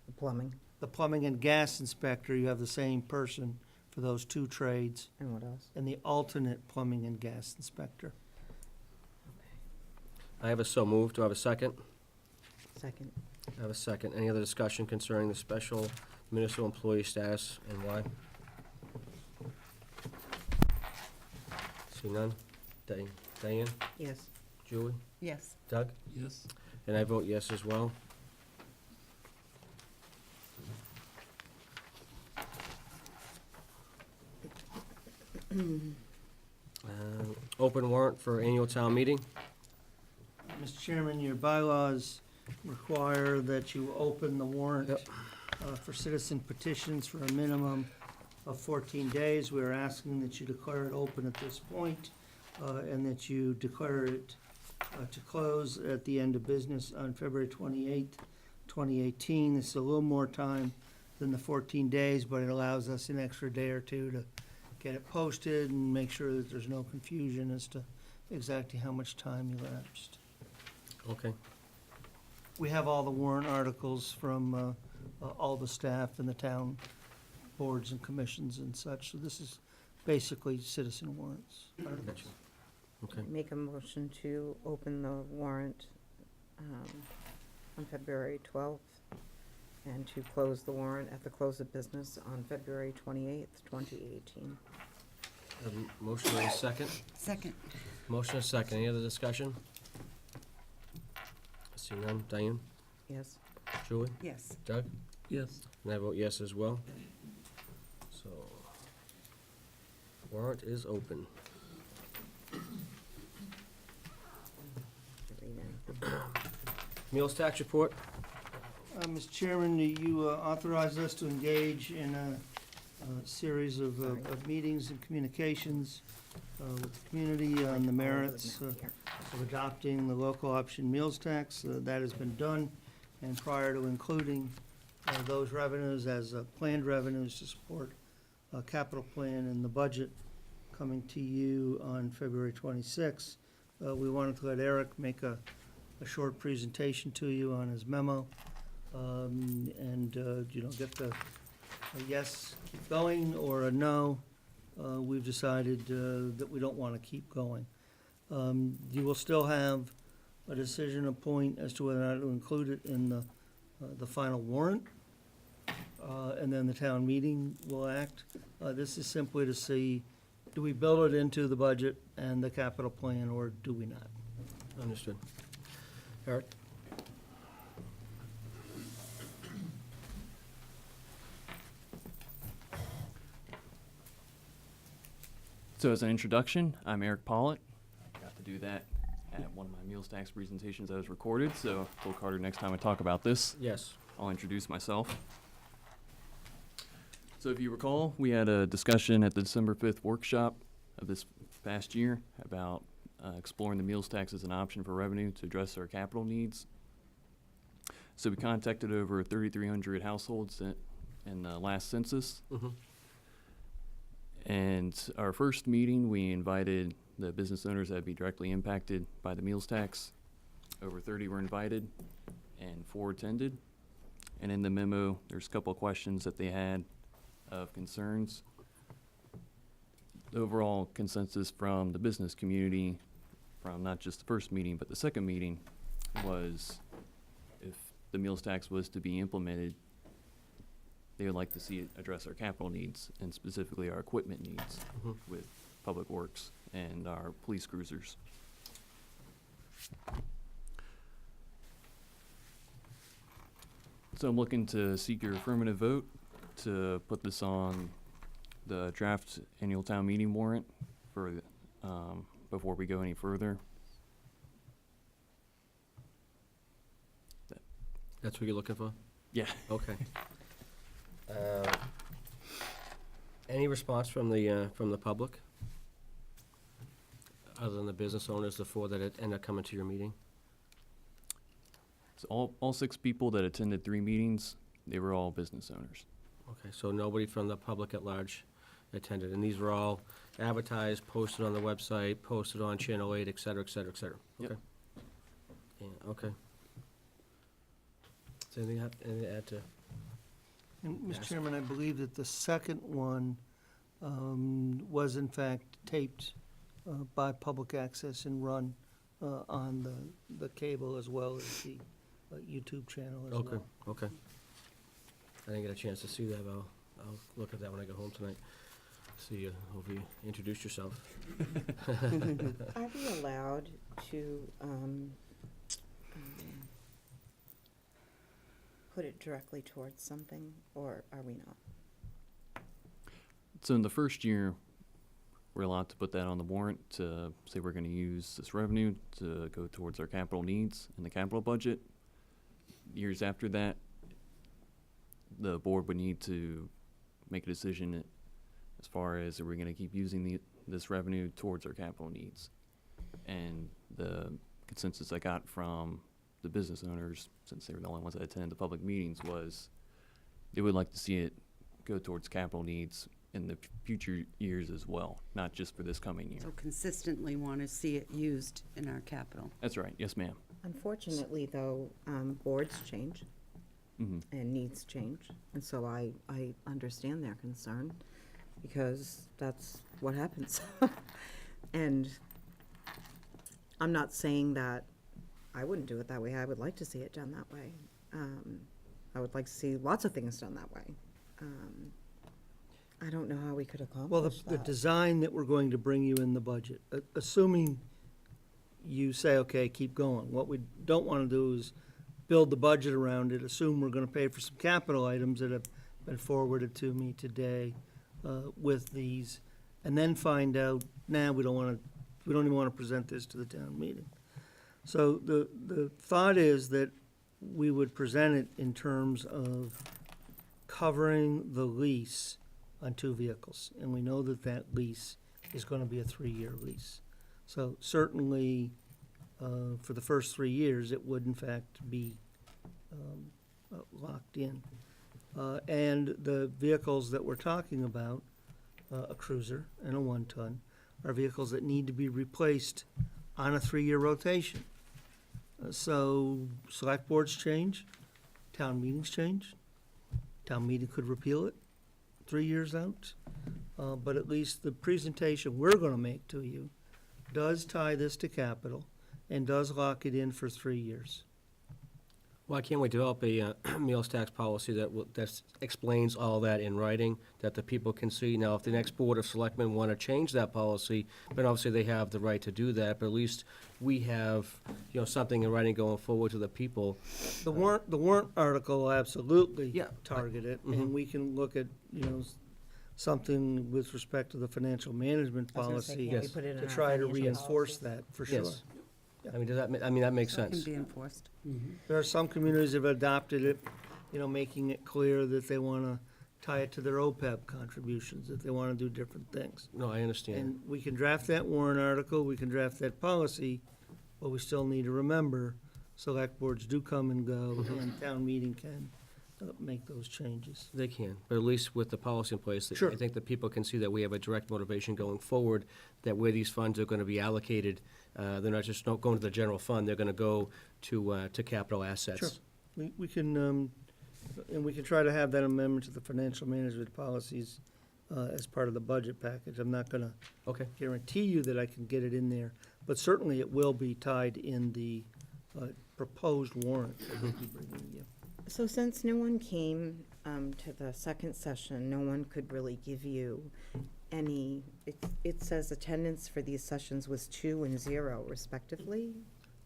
the plumbing, the plumbing and gas inspector, you have the same person for those two trades, and what else? and the alternate plumbing and gas inspector. I have a so moved. Do I have a second? Second. I have a second. Any other discussion concerning the special municipal employee status and why? See none? Diane? Yes. Julie? Yes. Doug? Yes. And I vote yes as well. Open warrant for annual town meeting. Mr. Chairman, your bylaws require that you open the warrant Yep. For citizen petitions for a minimum of 14 days. We're asking that you declare it open at this point, and that you declare it to close at the end of business on February 28th, 2018. This is a little more time than the 14 days, but it allows us an extra day or two to get it posted and make sure that there's no confusion as to exactly how much time elapsed. Okay. We have all the warrant articles from all the staff and the town boards and commissions and such, so this is basically citizen warrants. Gotcha. Okay. Make a motion to open the warrant on February 12th and to close the warrant at the close of business on February 28th, 2018. Motion and a second. Second. Motion and a second. Any other discussion? Seeing none. Diane? Yes. Julie? Yes. Doug? Yes. And I vote yes as well. So, warrant is open. Meals tax report? Mr. Chairman, you authorized us to engage in a series of meetings and communications with the community on the merits of adopting the local option meals tax. That has been done, and prior to including those revenues as planned revenues to support a capital plan in the budget coming to you on February 26th, we wanted to let Eric make a short presentation to you on his memo, and get the a yes, keep going, or a no. We've decided that we don't want to keep going. You will still have a decision, a point as to whether or not to include it in the final warrant, and then the town meeting will act. This is simply to see, do we build it into the budget and the capital plan, or do we not? Understood. Eric? So as an introduction, I'm E.Pollitt. I got to do that at one of my meals tax presentations that was recorded, so look harder next time I talk about this. Yes. I'll introduce myself. So if you recall, we had a discussion at the December 5th workshop of this past year about exploring the meals tax as an option for revenue to address our capital needs. So we contacted over 3,300 households in the last census. Mm-hmm. And our first meeting, we invited the business owners that would be directly impacted by the meals tax. Over 30 were invited and 4 attended. And in the memo, there's a couple of questions that they had of concerns. The overall consensus from the business community, from not just the first meeting, but the second meeting, was if the meals tax was to be implemented, they would like to see it address our capital needs, and specifically our equipment needs with Public Works and our police cruisers. So I'm looking to seek your affirmative vote to put this on the draft annual town meeting warrant for before we go any further. That's what you're looking for? Yeah. Okay. Any response from the public? Other than the business owners, the 4 that end up coming to your meeting? So all 6 people that attended 3 meetings, they were all business owners. Okay, so nobody from the public at large attended, and these were all advertised, posted on the website, posted on Channel 8, et cetera, et cetera, et cetera? Yep. Okay. Yeah, okay. Is anything to add to? And, Mr. Yes. Chairman, I believe that the second one was in fact taped by Public Access and run on the cable as well as the YouTube channel as Okay, well. okay. I didn't get a chance to see that, but I'll look at that when I get home tonight. See you, hope you introduce yourself. Are we allowed to put it directly towards something, or are we not? So in the first year, we're allowed to put that on the warrant to say we're gonna use this revenue to go towards our capital needs in the capital budget. Years after that, the board would need to make a decision as far as, are we gonna keep using this revenue towards our capital needs? And the consensus I got from the business owners, since they were the only ones that attended the public meetings, was they would like to see it go towards capital needs in the future years as well, not just for this coming year. So consistently want to see it used in our capital. That's right, yes, ma'am. Unfortunately, though, boards change Mhm. and needs change, and so I understand their concern, because that's what happens. And I'm not saying that I wouldn't do it that way. I would like to see it done that way. I would like to see lots of things done that way. I don't know how we could Well, accomplish the that. design that we're going to bring you in the budget, assuming you say, okay, keep going. What we don't want to do is build the budget around it, assume we're going to pay for some capital items that have been forwarded to me today with these, and then find out, we don't even want to present this to the town meeting. So the thought is that we would present it in terms of covering the lease on 2 vehicles. And we know that that lease is going to be a 3-year lease. So certainly, for the first 3 years, it would in fact be locked in. And the vehicles that we're talking about, a cruiser and a 1-ton, are vehicles that need to be replaced on a 3-year rotation. So select boards change, town meetings change. Town meeting could repeal it 3 years out. But at least the presentation we're gonna make to you does tie this to capital and does lock it in for 3 years. Why can't we develop a meals tax policy that explains all that in writing, that the people can see? Now, if the next Board of Selectmen want to change that policy, then obviously they have the right to do that, but at least we have, something in writing going forward to the people. The warrant article will absolutely Yeah. target it, Mhm. and we can look at, something with respect to the financial management I was gonna say, policy can't we Yes. put it in to our try to financial reinforce policies? that, for sure. Yes. I mean, that makes So it sense. can be enforced. There are some communities that have adopted it, making it clear that they want to tie it to their OPEB contributions, that they want to do different things. No, I understand. And we can draft that warrant article, we can draft that policy, but we still need to remember, select boards do come and go, and town meeting can make those changes. They can, but at least with the policy in place, Sure. I think that people can see that we have a direct motivation going forward, that where these funds are going to be allocated, they're not just not going to the general fund, they're going to go to capital assets. Sure. We can, and we can try to have that amendment to the financial management policies as part of the budget package. I'm not gonna Okay. guarantee you that I can get it in there, but certainly it will be tied in the proposed warrant that we'll be bringing you. So since no one came to the second session, no one could really give you any, it says attendance for these sessions was 2 and 0 respectively?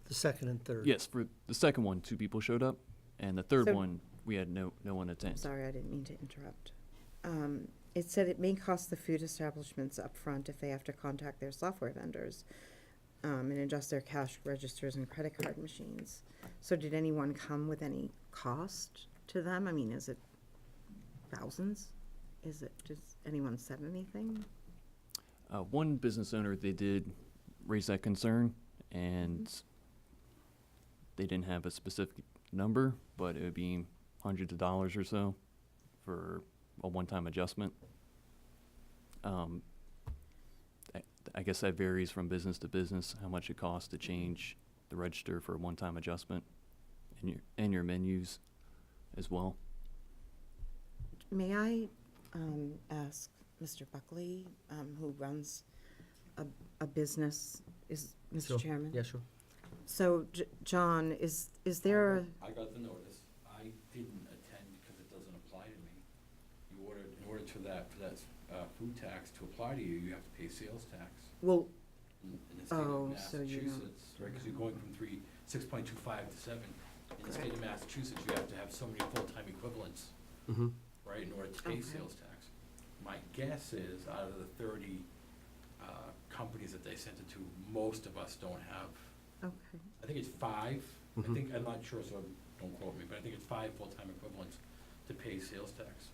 The second and third. Yes, for the second one, 2 people showed up, and the third So- one, we had no one I'm attend. sorry, I didn't mean to interrupt. It said it may cost the food establishments upfront if they have to contact their software vendors and adjust their cash registers and credit card machines. So did anyone come with any cost to them? I mean, is it thousands? Does anyone said anything? One business owner, they did raise that concern, and they didn't have a specific number, but it would be hundreds of dollars or so for a one-time adjustment. I guess that varies from business to business, how much it costs to change the register for a one-time adjustment and your menus as well. May I ask Mr. Buckley, who runs a business, is Sure. Mr. Chairman? Yeah, sure. So, John, is there a, I got the notice. I didn't attend because it doesn't apply to me. In order for that food tax to apply to you, you have to pay sales tax. well, In the state Oh, of so you don't- Massachusetts, right, because you're going from 6.25 to 7. In the state of Massachusetts, you have to have so many full-time equivalents, Mm-hmm. right, in order to pay Okay. sales tax. My guess is, out of the 30 companies that they sent it to, most of us don't have, Okay. I think it's 5. I Mhm. think, I'm not sure, so don't quote me, but I think it's 5 full-time equivalents to pay sales tax.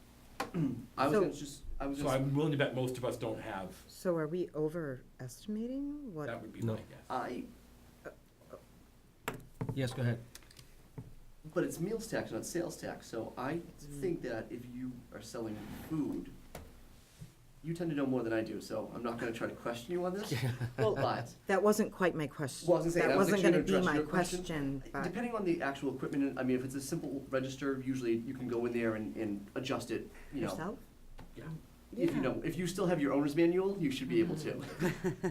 I was So- gonna just, I was So gonna, I'm willing to bet most of us don't have, So are we overestimating what? that would be No. my guess. Yes, go ahead. but it's meals tax, not sales tax, so I think that if you are selling food, you tend to know more than I do, so I'm not gonna try to question you on this. But, That wasn't quite my question. well, I was gonna say, That I was wasn't actually gonna gonna be address my your question. question, but, Depending on the actual equipment, I mean, if it's a simple register, usually you can go in there and adjust it, you know. yourself? If you know, if you still have your owner's manual, you should be able to.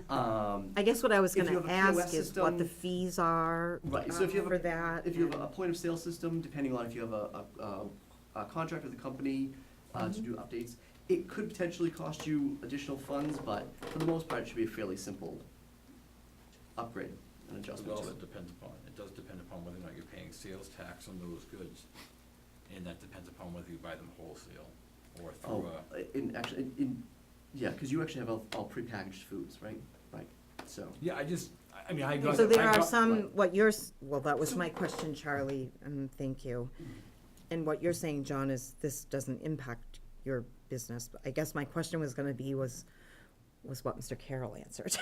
I guess what I was If you gonna have a POS ask is what the system- fees are Right, so if you have for a, that. if you have and- a point of sale system, depending on if you have a contract with a company to do updates, it could potentially cost you additional funds, but for the most part, it should be a fairly simple upgrade and It adjustment to also it. depends upon, it does depend upon whether or not you're paying sales tax on those goods. And that depends upon whether you buy them wholesale or through Oh, yeah, because you actually have all prepackaged foods, right? Right, so. Yeah, I mean, I got. So there I are got- some, right. what you're, well, that was my question, Charlie, and thank you. And what you're saying, John, is this doesn't impact your business. I guess my question was gonna be, was what Mr. Carroll answered.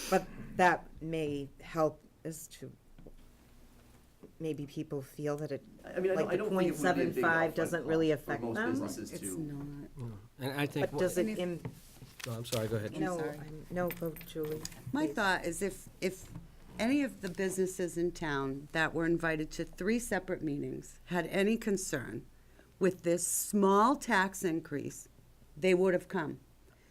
But that may help as to, maybe people feel that it, I mean, like I the don't think it would be a big 0.75 upfront doesn't cost really for affect most them? businesses It's to. not. And I think, but does it, no, I'm sorry, go ahead. no, sorry. no, go Julie. My please. thought is if any of the businesses in town that were invited to 3 separate meetings had any concern with this small tax increase, they would have come.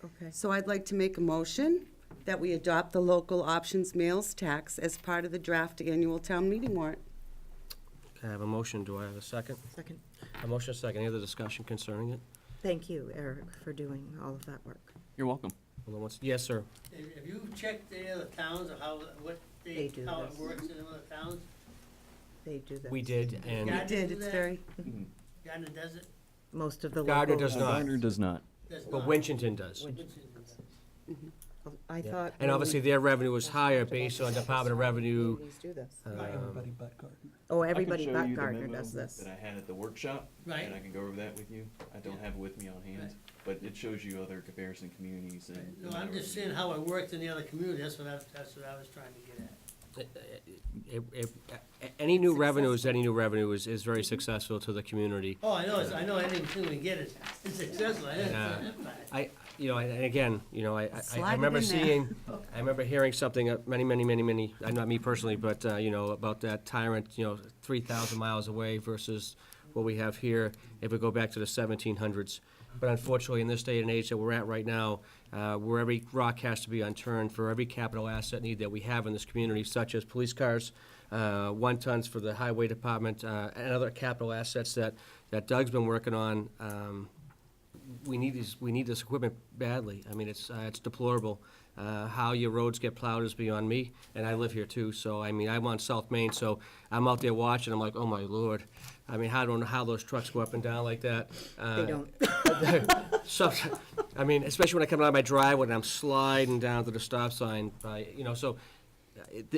Okay. So I'd like to make a motion that we adopt the local options meals tax as part of the draft annual town meeting warrant. I have a motion, do I have a second? Second. A motion, a second, any other discussion concerning it? Thank you, Eric, for doing all of that work. You're welcome. Hold on yes, sir. Have you checked the other towns or how, They do how it this. works in other towns? They do this. We did, and Yeah. We did, it's very, Gardner does it? Most of the Gardner local. does not. Gardner does not. Does but not. Winchton does. I Yeah. thought. And obviously, their revenue was higher based on Department of Revenue. Communities do this. Everybody but Gardner. Oh, everybody but Gardner does this. That I had at the workshop, Right. and I can go over that with you. I don't have it with me on hand, Right. but it shows you other comparison communities and. No, I'm just seeing how it worked in the other community, that's what I was trying to get at. Any new revenue is very successful to the community. Oh, I know anything we get is successful, I understand that part. And again, I Slide it remember in there. seeing, I remember hearing something many, not me personally, but, about that Tyrant, 3,000 miles away versus what we have here, if we go back to the 1700s. But unfortunately, in this day and age that we're at right now, where every rock has to be unturned for every capital asset need that we have in this community, such as police cars, 1-tons for the highway department, and other capital assets that Doug's been working on, we need this equipment badly. I mean, it's deplorable. How your roads get plowed is beyond me, and I live here too, so, I mean, I'm on South Main, so I'm out there watching, I'm like, oh my lord. I mean, I don't know how those trucks go up and down like that. They don't. So, I mean, especially when I come out of my driveway and I'm sliding down to the stop sign, so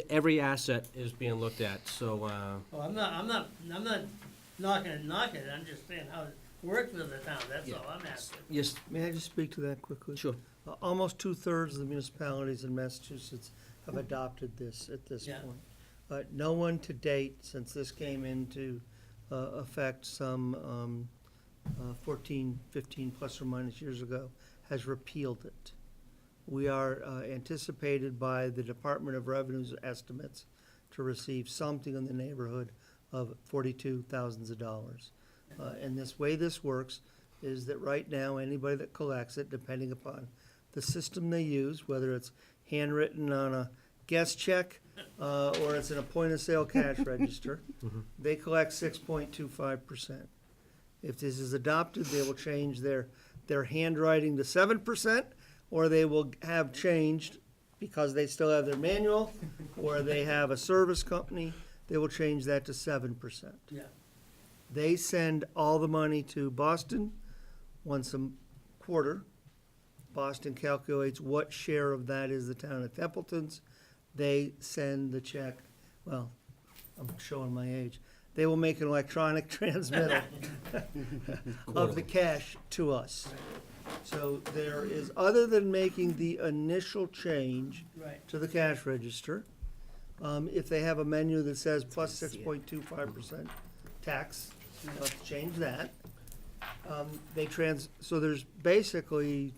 every asset is being looked at, so, Well, I'm not knocking it, I'm just saying how it works with the town, that's all I'm asking. yes, May I just speak to that quickly? sure. Almost 2/3 of the municipalities in Massachusetts have adopted this at this Yeah. point. No one to date, since this came into effect some 14, 15 plus or minus years ago, has repealed it. We are anticipated by the Department of Revenue's estimates to receive something in the neighborhood of $42,000. And this way this works is that right now, anybody that collects it, depending upon the system they use, whether it's handwritten on a guest check or it's in a point-of-sale cash register, they collect 6.25%. If this is adopted, they will change their handwriting to 7%, or they will have changed, because they still have their manual, or they have a service company, they will change that to 7%. Yeah. They send all the money to Boston once a quarter, Boston calculates what share of that is the town of Templeton's. They send the check, well, I'm showing my age. They will make an electronic transmittal of the cash to us. So there is, other than making the initial change Right. to the cash register, if they have a menu that says plus 6.25% tax, let's change that. So there's basically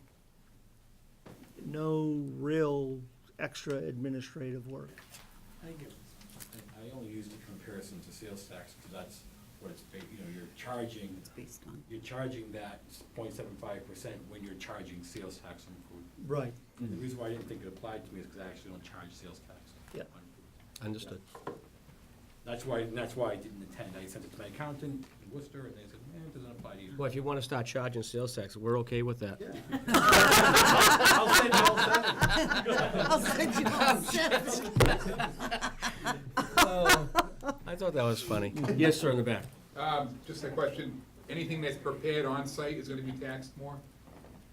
no real extra administrative work. Thank you. I only use the comparison to sales tax, because that's what it's, you're charging, Based on. you're charging that 0.75% when you're charging sales tax on food. Right. And the reason why I didn't think it applied to me is because I actually don't charge sales tax Yeah. on food. Understood. That's why I didn't attend. I sent it to my accountant in Worcester, and they said, it doesn't apply to you. Well, if you want to start charging sales tax, we're okay with that. I'll send you all I thought that was funny. Yes, sir, in the back. Just a question, anything that's prepared on site is gonna be taxed more?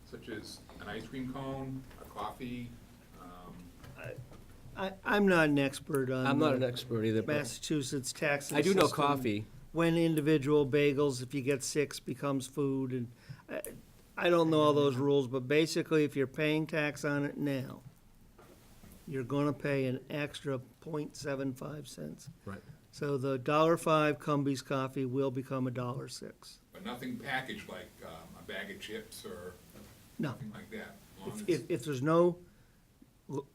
Such as an ice cream cone, a coffee, I'm not an expert on. I'm not an expert either, but Massachusetts taxing I do know system. coffee. When individual bagels, if you get 6, becomes food, and I don't know all those rules, but basically, if you're paying tax on it now, you're gonna pay an extra 0.75 cents. Right. So the $1.05 Cumbies coffee will become $1.06. but nothing packaged like a bag of chips or No, something like that? As long if, as- if there's no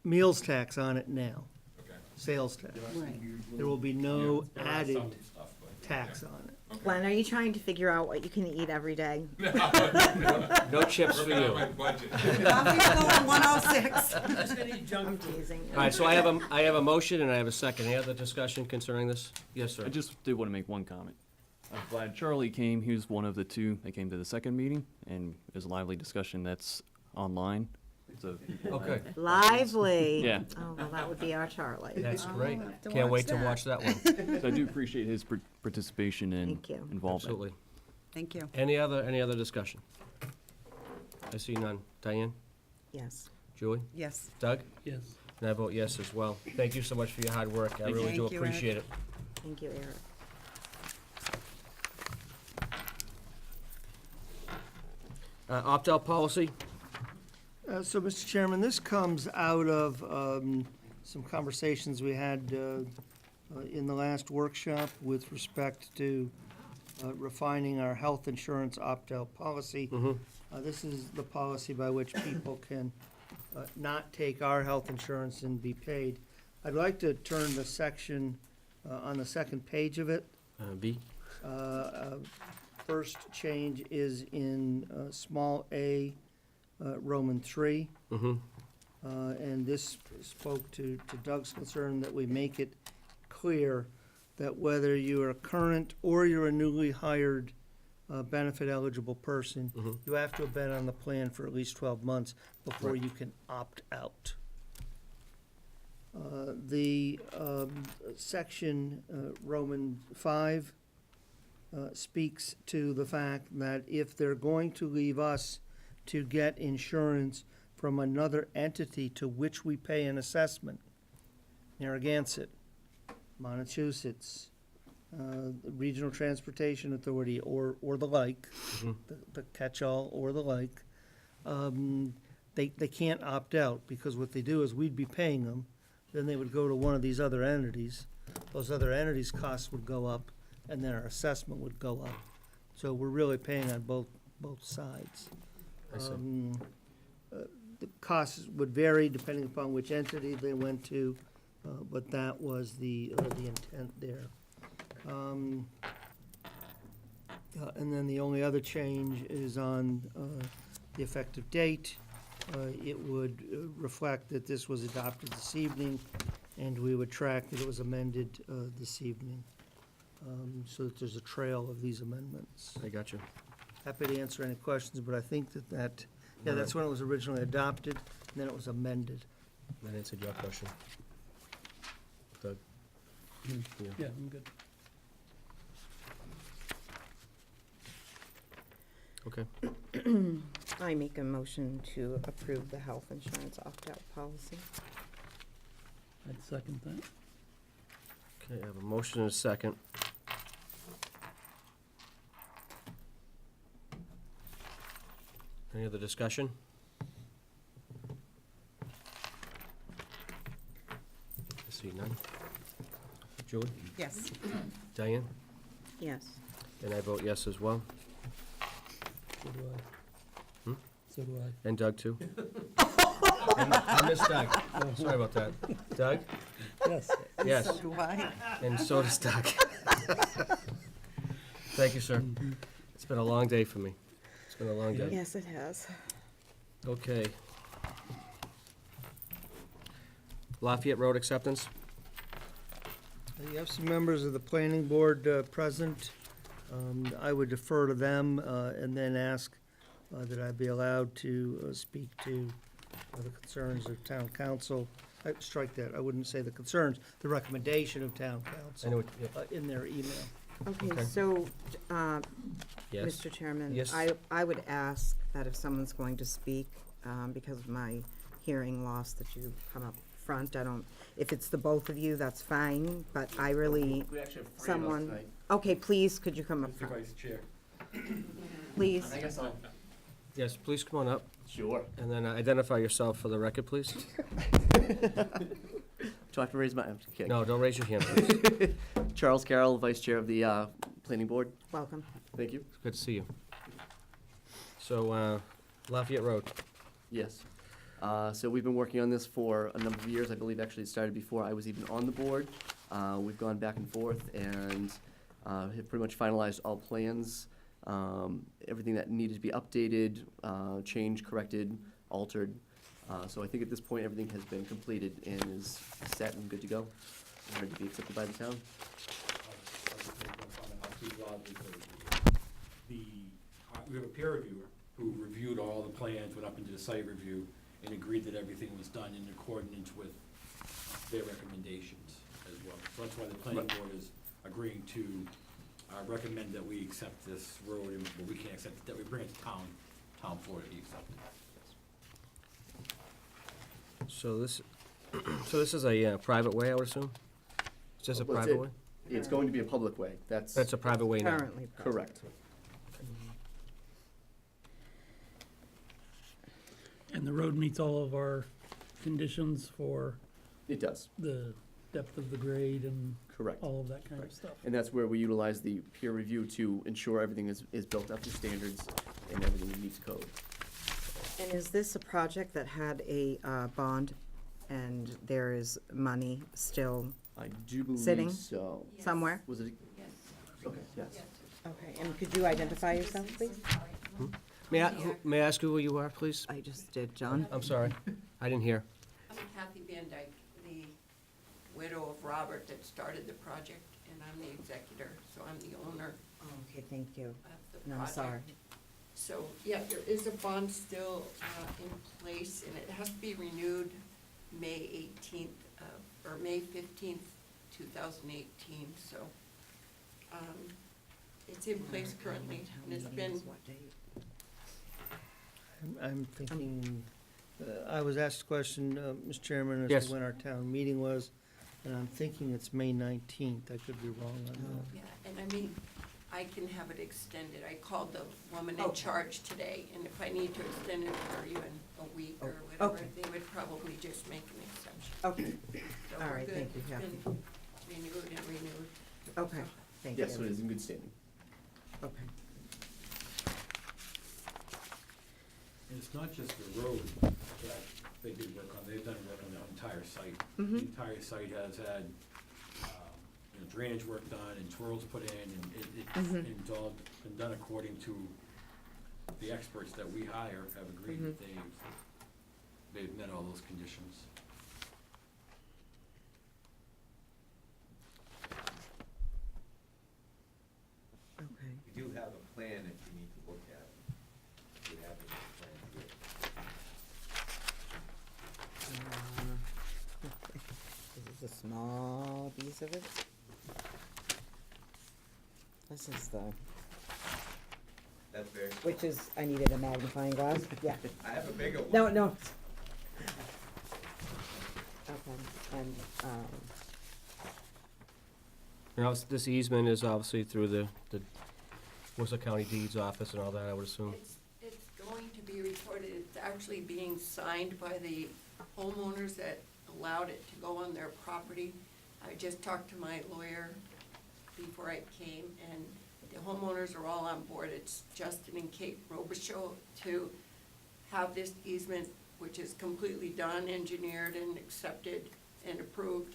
meals tax on it now, Okay. sales tax, Right. there will be no There are added some stuff, but- tax on it. Okay. Glenn, are you trying to figure out what you can eat every day? No chips for Working on you. my budget. Coffee's going 106. I'm just gonna eat junk I'm food. teasing. All right, so I have a motion and I have a second. Any other discussion concerning this? Yes, sir. I just did want to make one comment. I'm glad Charlie came. He was one of the two that came to the second meeting, and it was a lively discussion that's online. So, Okay, Lively. Yeah. Oh, well, that would be our Charlie. that's great. have to Can't watch wait to that. watch that one. so I do appreciate his participation and Thank you. involvement. Absolutely. Thank you. Any other discussion? I see none. Diane? Yes. Julie? Yes. Doug? Yes. And I vote yes as well. Thank you so much for your hard work. I Thank you. really do Thank you, Eric. appreciate it. Thank you, Eric. Opt-out policy? So, Mr. Chairman, this comes out of some conversations we had in the last workshop with respect to refining our health insurance opt-out policy. This is the policy by which people can not take our health insurance and be paid. I'd like to turn the section on the second page of it. B? First change is in small a, Roman 3. And this spoke to Doug's concern that we make it clear that whether you're a current or you're a newly hired benefit eligible person, you have to have been on the plan for at least 12 months before you can opt out. The section Roman 5 speaks to the fact that if they're going to leave us to get insurance from another entity to which we pay an assessment, Narragansett, Massachusetts, Regional Transportation Authority, or the like, the catch-all or the like, they can't opt out, because what they do is we'd be paying them, then they would go to one of these other entities. Those other entities' costs would go up, and then our assessment would go up. So we're really paying on both sides. I see. The costs would vary depending upon which entity they went to, but that was the intent there. And then the only other change is on the effective date. It would reflect that this was adopted this evening, and we would track that it was amended this evening, so that there's a trail of these amendments. I got you. Happy to answer any questions, but I think yeah, that's when it was originally adopted, and then it was amended. That answered your question. Doug? Yeah. Yeah, I'm good. Okay. I make a motion to approve the health insurance opt-out policy. I'd second that. Okay, I have a motion and a second. Any other discussion? I see none. Julie? Yes. Diane? Yes. And I vote yes as well. So do I. Hmm? So do I. And Doug, too? And I missed Doug. Oh, sorry about that. Doug? Yes. Yes. So do I. And so does Doug. Thank you, sir. It's been a long day for me. It's been a long day. Yes, it has. Okay. Lafayette Road acceptance? You have some members of the planning board present. I would defer to them and then ask that I be allowed to speak to the concerns of town council. Strike that, I wouldn't say the concerns, the recommendation of town I know council what, yep. in their email. Okay, Okay. so, Yes. Mr. Chairman, Yes. I would ask that if someone's going to speak, because of my hearing loss, that you come up front. I don't, if it's the both of you, that's fine, but I really, We actually have three of us someone, tonight. okay, please, could you come up Mr. front? Vice Chair. Please. I guess I'll, Yes, please come on up, sure. and then identify yourself for the record, please. Do I have to raise my, I'm just kidding. No, don't raise your hand, please. Charles Carroll, Vice Chair of the Planning Board. Welcome. Thank you. It's good to see you. So, Lafayette Road. Yes. So we've been working on this for a number of years. I believe actually it started before I was even on the board. We've gone back and forth and have pretty much finalized all plans. Everything that needed to be updated, changed, corrected, altered. So I think at this point, everything has been completed and is set and good to go, and ready to be accepted by the town. I'll speak loudly we have a peer reviewer who reviewed all the plans, went up into the site review, and agreed that everything was done in accordance with their recommendations as well. So that's why the planning board is agreeing to recommend that we accept this road, and well, we can't accept it, that we bring it to town floor to be accepted. So this is a private way, I would assume? It's just a Well, it's private way? It's going to be a public way. That's a private way now? Currently. Correct. And the road meets all of our conditions for It does, the depth of the grade and correct. all of that kind of stuff. And that's where we utilize the peer review to ensure everything is built up to standards and everything meets code. And is this a project that had a bond and there is money still I do Sitting? believe so. somewhere? Was it? Okay, yes. Okay, and could you identify yourself, please? May I ask who you are, please? I just did, John. I'm sorry, I didn't hear. I'm Kathy Van Dyke, the widow of Robert that started the project, and I'm the executor, so I'm the owner Okay, thank you. of the project. No, I'm sorry. So, yeah, there is a bond still in place, and it has to be renewed May 18th, or May 15th, 2018, so it's in place currently, and it's been, What date? I'm thinking, I was asked a question, Mr. Chairman, as Yes. to when our town meeting was, and I'm thinking it's May 19th. I could be wrong on that. yeah, and I mean, I can have it extended. I called the woman in Okay. charge today, and if I need to extend it for even a week or Oh, whatever, okay. they would probably just make an exception. Okay, So all we're right, good. thank you, It's Kathy. been renewed and renewed. Okay, thank you. Yes, so it is in good standing. Okay. And it's not just the road that they did work on, they've done work on the entire site. The entire site has had, drainage work done and twirls put in, and it's all been done according to the experts that we hire have agreed that they've met all those conditions. Okay. We do have a plan if you need to look at it. We have a plan here. This is a small piece of it. This is the, That's very. which is, I needed a magnifying glass, yeah. I have a bigger one. No, no. Okay, and, This easement is obviously through the Worcester County Deeds Office and all that, I would assume. It's going to be recorded, it's actually being signed by the homeowners that allowed it to go on their property. I just talked to my lawyer before I came, and the homeowners are all on board. It's Justin and Kate Robichaud to have this easement, which is completely done, engineered and accepted and approved,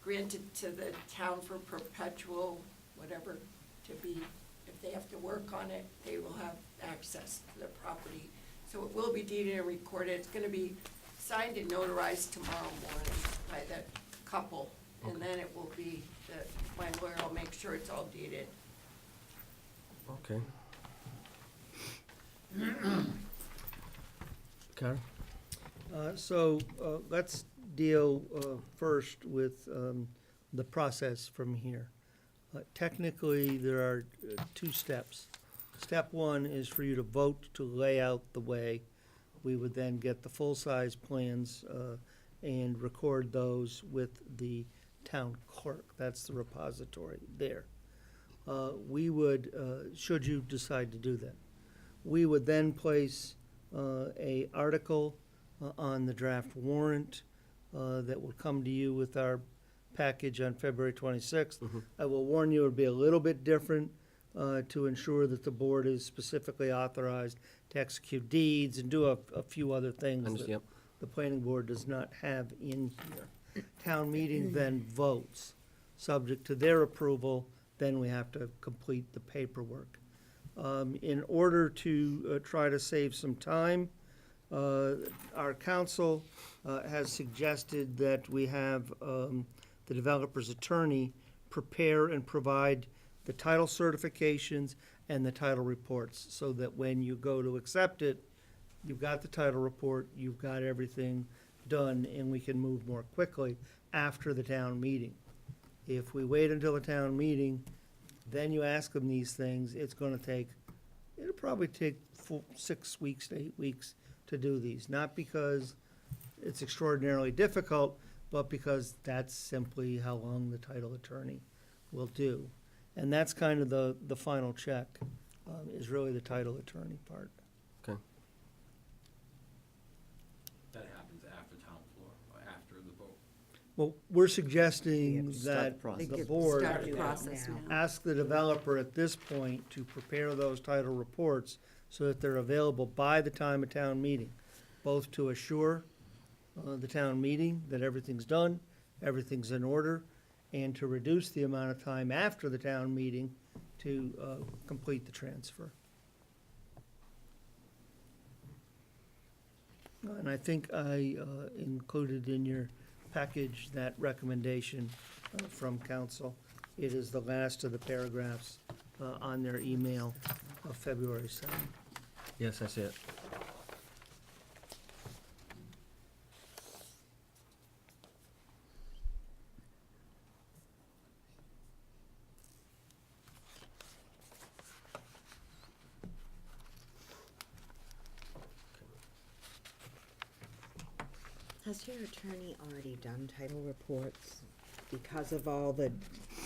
granted to the town for perpetual, whatever, to be, if they have to work on it, they will have access to the property. So it will be deeded and recorded. It's gonna be signed and notarized tomorrow morning by the couple. And then it will be, my lawyer will make sure it's all deeded. Okay. Karen? Let's deal first with the process from here. Technically, there are two steps. Step one is for you to vote to lay out the way. We would then get the full-size plans and record those with the town clerk. That's the repository there. We would, should you decide to do that, we would then place a article on the draft warrant that will come to you with our package on February 26th. I will warn you, it'll be a little bit different to ensure that the board is specifically authorized to execute deeds and do a few other things that Yep. the planning board does not have in here. Town meeting then votes. Subject to their approval, then we have to complete the paperwork. In order to try to save some time, our counsel has suggested that we have the developer's attorney prepare and provide the title certifications and the title reports, so that when you go to accept it, you've got the title report, you've got everything done, and we can move more quickly after the town meeting. If we wait until the town meeting, then you ask them these things, it'll probably take 6 weeks to 8 weeks to do these. Not because it's extraordinarily difficult, but because that's simply how long the title attorney will do. And that's kind of the final check, is really the title attorney part. Okay. That happens after town floor, or after the vote. Well, we're suggesting Start that the process. the board Start the process now. ask the developer at this point to prepare those title reports so that they're available by the time of town meeting, both to assure the town meeting that everything's done, everything's in order, and to reduce the amount of time after the town meeting to complete the transfer. And I think I included in your package that recommendation from council. It is the last of the paragraphs on their email of February 7th. Yes, that's it. has your attorney already done title reports because of all the,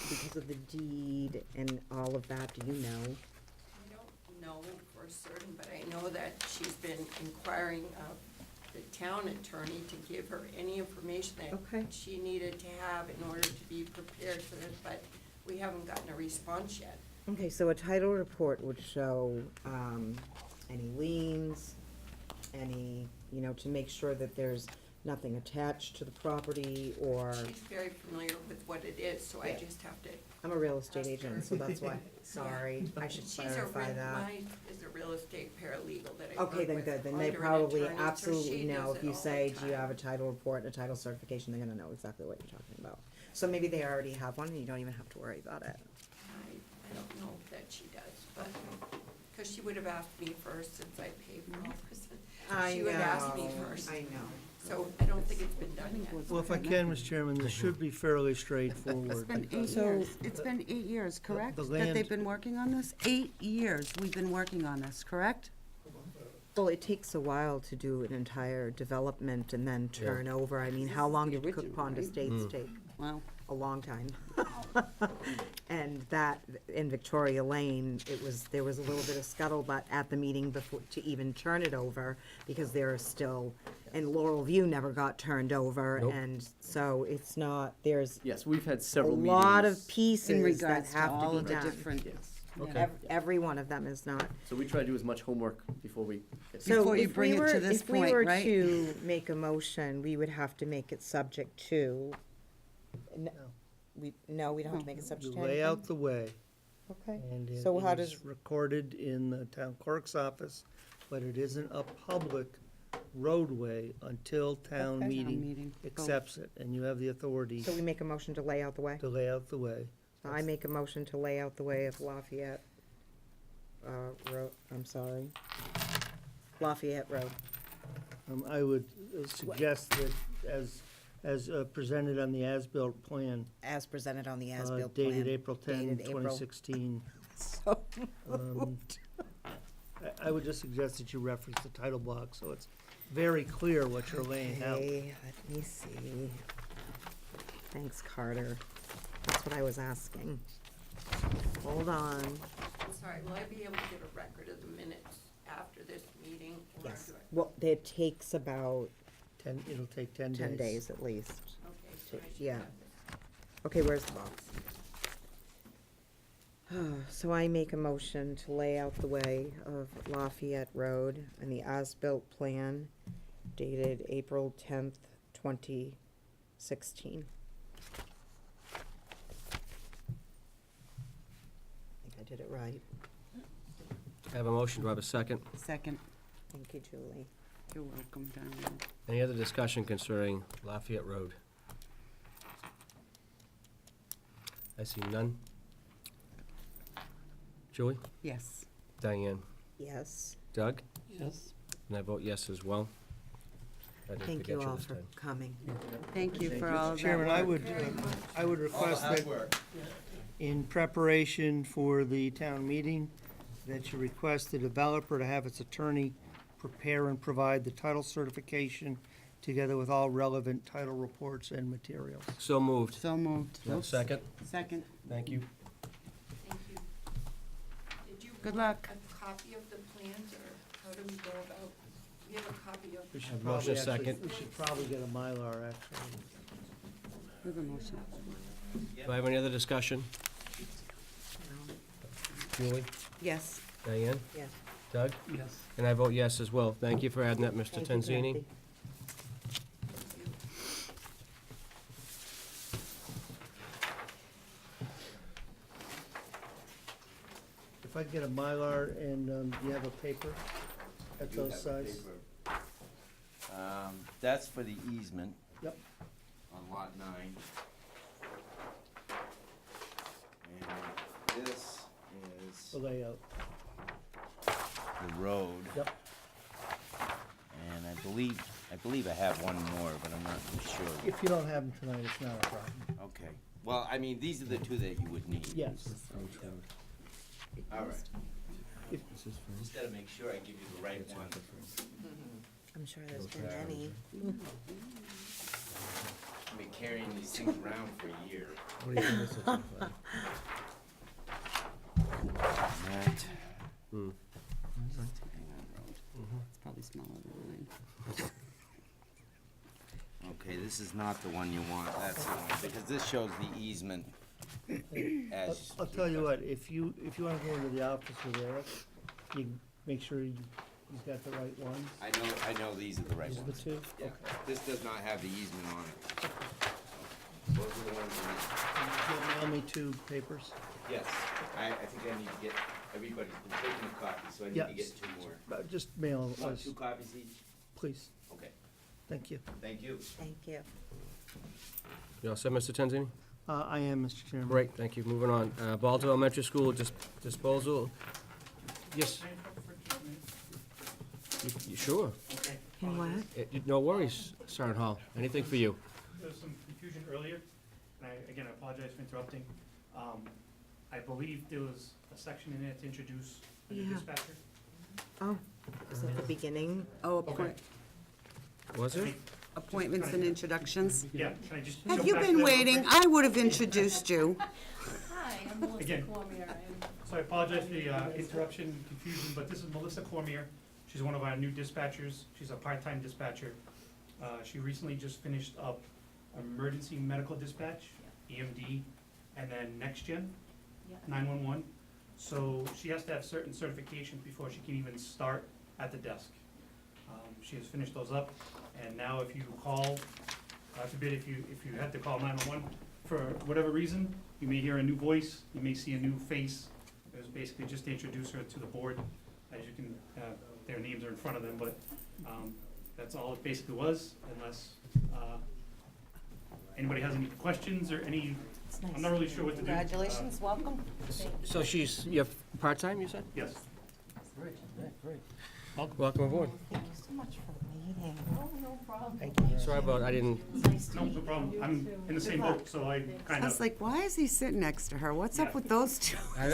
because of the deed and all of that, do you know? I don't know for certain, but I know that she's been inquiring of the town attorney to give her any information Okay. that she needed to have in order to be prepared for this, but we haven't gotten a response yet. Okay, so a title report would show, any liens, any, you know, to make sure that there's nothing attached to the property, or, She's very familiar with what it is, so I Yeah. just have to. I'm a real estate agent, so that's why, sorry, I should clarify that. Mine is a real estate paralegal that I work Okay, then with good, then they under an probably attorney, so absolutely she know, does if it you all say, the do you time. have a title report and a title certification, they're gonna know exactly what you're talking about. So maybe they already have one, and you don't even have to worry about it. I don't know that she does, but, because she would have asked me first since I paid for all this. I She would ask me know, first. I know. So I don't think it's been done yet. Well, if I can, Mr. Chairman, this should be fairly It's straightforward. been 8 years. It's been 8 years, correct? the That land- they've been working on this? 8 years we've been working on this, correct? Well, it takes a while to do an entire development and then turn over. I mean, how long did Cook Pond Estates take? Wow. A long time. And that, in Victoria Lane, there was a little bit of scuttlebutt at the meeting before, to even turn it over, because there are still, and Laurel View never got turned over, Nope. and so it's not, there's Yes, we've had a several meetings. lot of In pieces that regards to have all to of be the done. different. Yes. Okay. Every one of them is not. So we try to do as much homework before we get So Before you if we bring it to were- this If we point, were right? to make a motion, we would have to make it subject to, we don't have to make it You subject to lay out anything? the way, Okay, and it so how is does, recorded in the town clerk's office, but it isn't a public roadway until town Okay. meeting accepts it, and you have the authority so we make a motion to lay out the way? to lay out the way. I make a motion to lay out the way of Lafayette, Road, Lafayette Road. I would suggest that as presented on the as-built plan, As presented on the as-built plan. dated April 10, Dated April. 2016. So I would just suggest that you reference the title block, so it's very clear what you're laying out. Okay, let me see. Thanks, Carter. That's what I was asking. Hold on. I'm sorry, will I be able to get a record of the minutes after this meeting? Or Yes. do I- Well, it takes about It'll take 10 days. 10 days at least. Okay, so I should Yeah. have this. Okay, where's the box? So I make a motion to lay out the way of Lafayette Road and the as-built plan dated April 10th, 2016. I think I did it right. I have a motion, do I have a second? Second. Thank you, Julie. You're welcome, Diane. Any other discussion concerning Lafayette Road? I see none. Julie? Yes. Diane? Yes. Doug? Yes. And I vote yes as well. I didn't Thank forget you all this for time. coming. Thank you for all of that Chairman, I work. would request that in preparation for the town meeting, that you request the developer to have its attorney prepare and provide the title certification together with all relevant title reports and materials. So moved. So moved. Do I have a second? Second. Thank you. Thank you. Did you Good want luck. a copy of the plans, or how do we go about, we have a copy of? We should Have probably motion actually- second. We should probably get a Mylar, actually. We have a motion. Do I have any other discussion? Julie? Yes. Diane? Yes. Doug? Yes. And I vote yes as well. Thank you for adding that, Mr. Thank you, Tanzini. Kathy. If I could get a Mylar and, do you have a paper at those size? That's for the easement. Yep. On lot 9. And this is The layout. the road. Yep. And I believe I have one more, but I'm not sure. If you don't have them tonight, it's not a problem. Okay. Well, I mean, these are the two that you would need. Yes. All right. If- Just gotta make sure I give you the right one. I'm sure there's been many. I've been carrying these things around for a year. What do you think this looks like? That. Hmm. It's probably smaller than mine. Okay, this is not the one you want, that's the one, because this shows the easement as. I'll tell you what, if you wanna go into the office with Eric, you make sure he's got the right ones. I know these are the right These are the ones. two? Yeah, Okay. this does not have the easement on it. Those are the ones that, You'll mail me 2 papers? yes, I think I need to get, everybody's been taking a copy, so I need to Yes. get 2 more. Just mail Want us, 2 copies each? please. Okay, Thank you. thank you. Thank you. You all set, Mr. Tanzini? I am, Mr. Chairman. Great, thank you. Moving on. Baldwin Elementary School disposal. Yes. You sure? In what? No worries, Sergeant Hall. Anything for you. There was some confusion earlier, and I apologize for interrupting. I believe there was a section in there to introduce a new Yeah. dispatcher. Oh, is that the beginning? Oh, Okay. Was it? appointments and introductions. Yeah, can I just? Have jump you back to been that real waiting? quick? I would have introduced you. Hi, I'm Melissa Again. Cormier. So I apologize for the interruption and confusion, but this is Melissa Cormier. She's one of our new dispatchers. She's a part-time dispatcher. She recently just finished up emergency medical dispatch, EMD, and then next gen, 911. So she has to have certain certifications before she can even start at the desk. She has finished those up, and now if you call, God forbid, if you had to call 911 for whatever reason, you may hear a new voice, you may see a new face. It was basically just to introduce her to the board. As you can, their names are in front of them, but that's all it basically was, unless anybody has any questions or any, I'm not really sure what to do. Congratulations, welcome. So you're part-time, you said? Yes. Great, great. Welcome aboard. Thank you so much for the meeting. Oh, no problem. Sorry about, I didn't, No problem. I'm in the same boat, so I kind I of. was like, why is he sitting next to her? What's up with those two? I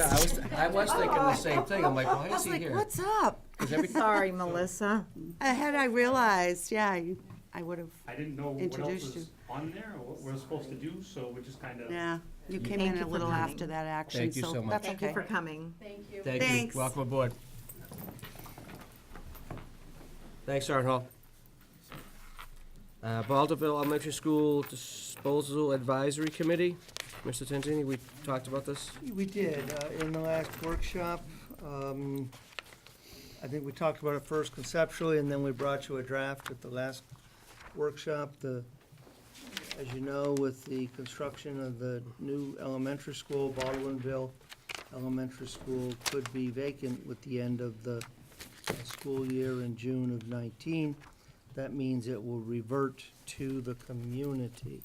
was thinking the same thing. I'm like, why I is was he like, here? what's up? 'Cause every- Sorry, Melissa. Had I realized, yeah, I would have, I didn't know what else introduced was on there or what we're supposed to do, so we just kind of. yeah. You came Thank in you a for little coming. after that action, Thank you so much. that's Thank you okay. for coming. Thank you. Thank Thanks. you. Welcome aboard. Thanks, Sergeant Hall. Baldwinville Elementary School Disposal Advisory Committee. Mr. Tantini, we talked about this? We did, in the last workshop. I think we talked about it first conceptually, and then we brought you a draft at the last workshop. As you know, with the construction of the new elementary school, Baldwinville Elementary School could be vacant with the end of the school year in June of 19. That means it will revert to the community.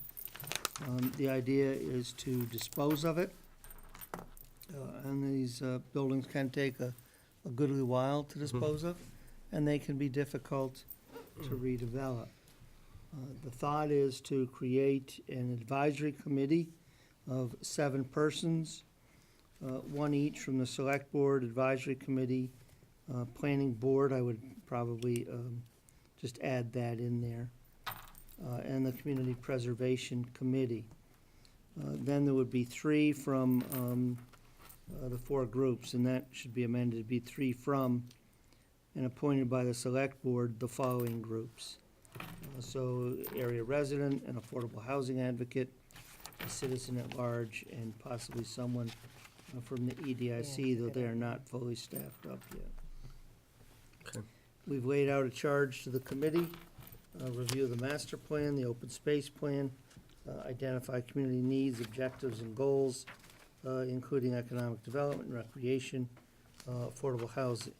The idea is to dispose of it. And these buildings can take a goodly while to dispose of, and they can be difficult to redevelop. The thought is to create an advisory committee of 7 persons, 1 each from the Select Board, Advisory Committee, Planning Board. I would probably just add that in there, and the Community Preservation Committee. Then there would be 3 from the 4 groups, and that should be amended to be 3 from and appointed by the Select Board, the following groups. So area resident, an affordable housing advocate, a citizen at large, and possibly someone from the EDIC, though they are not fully staffed up yet. Okay. We've laid out a charge to the committee, review the master plan, the open space plan, identify community needs, objectives, and goals, including economic development, and recreation, affordable housing,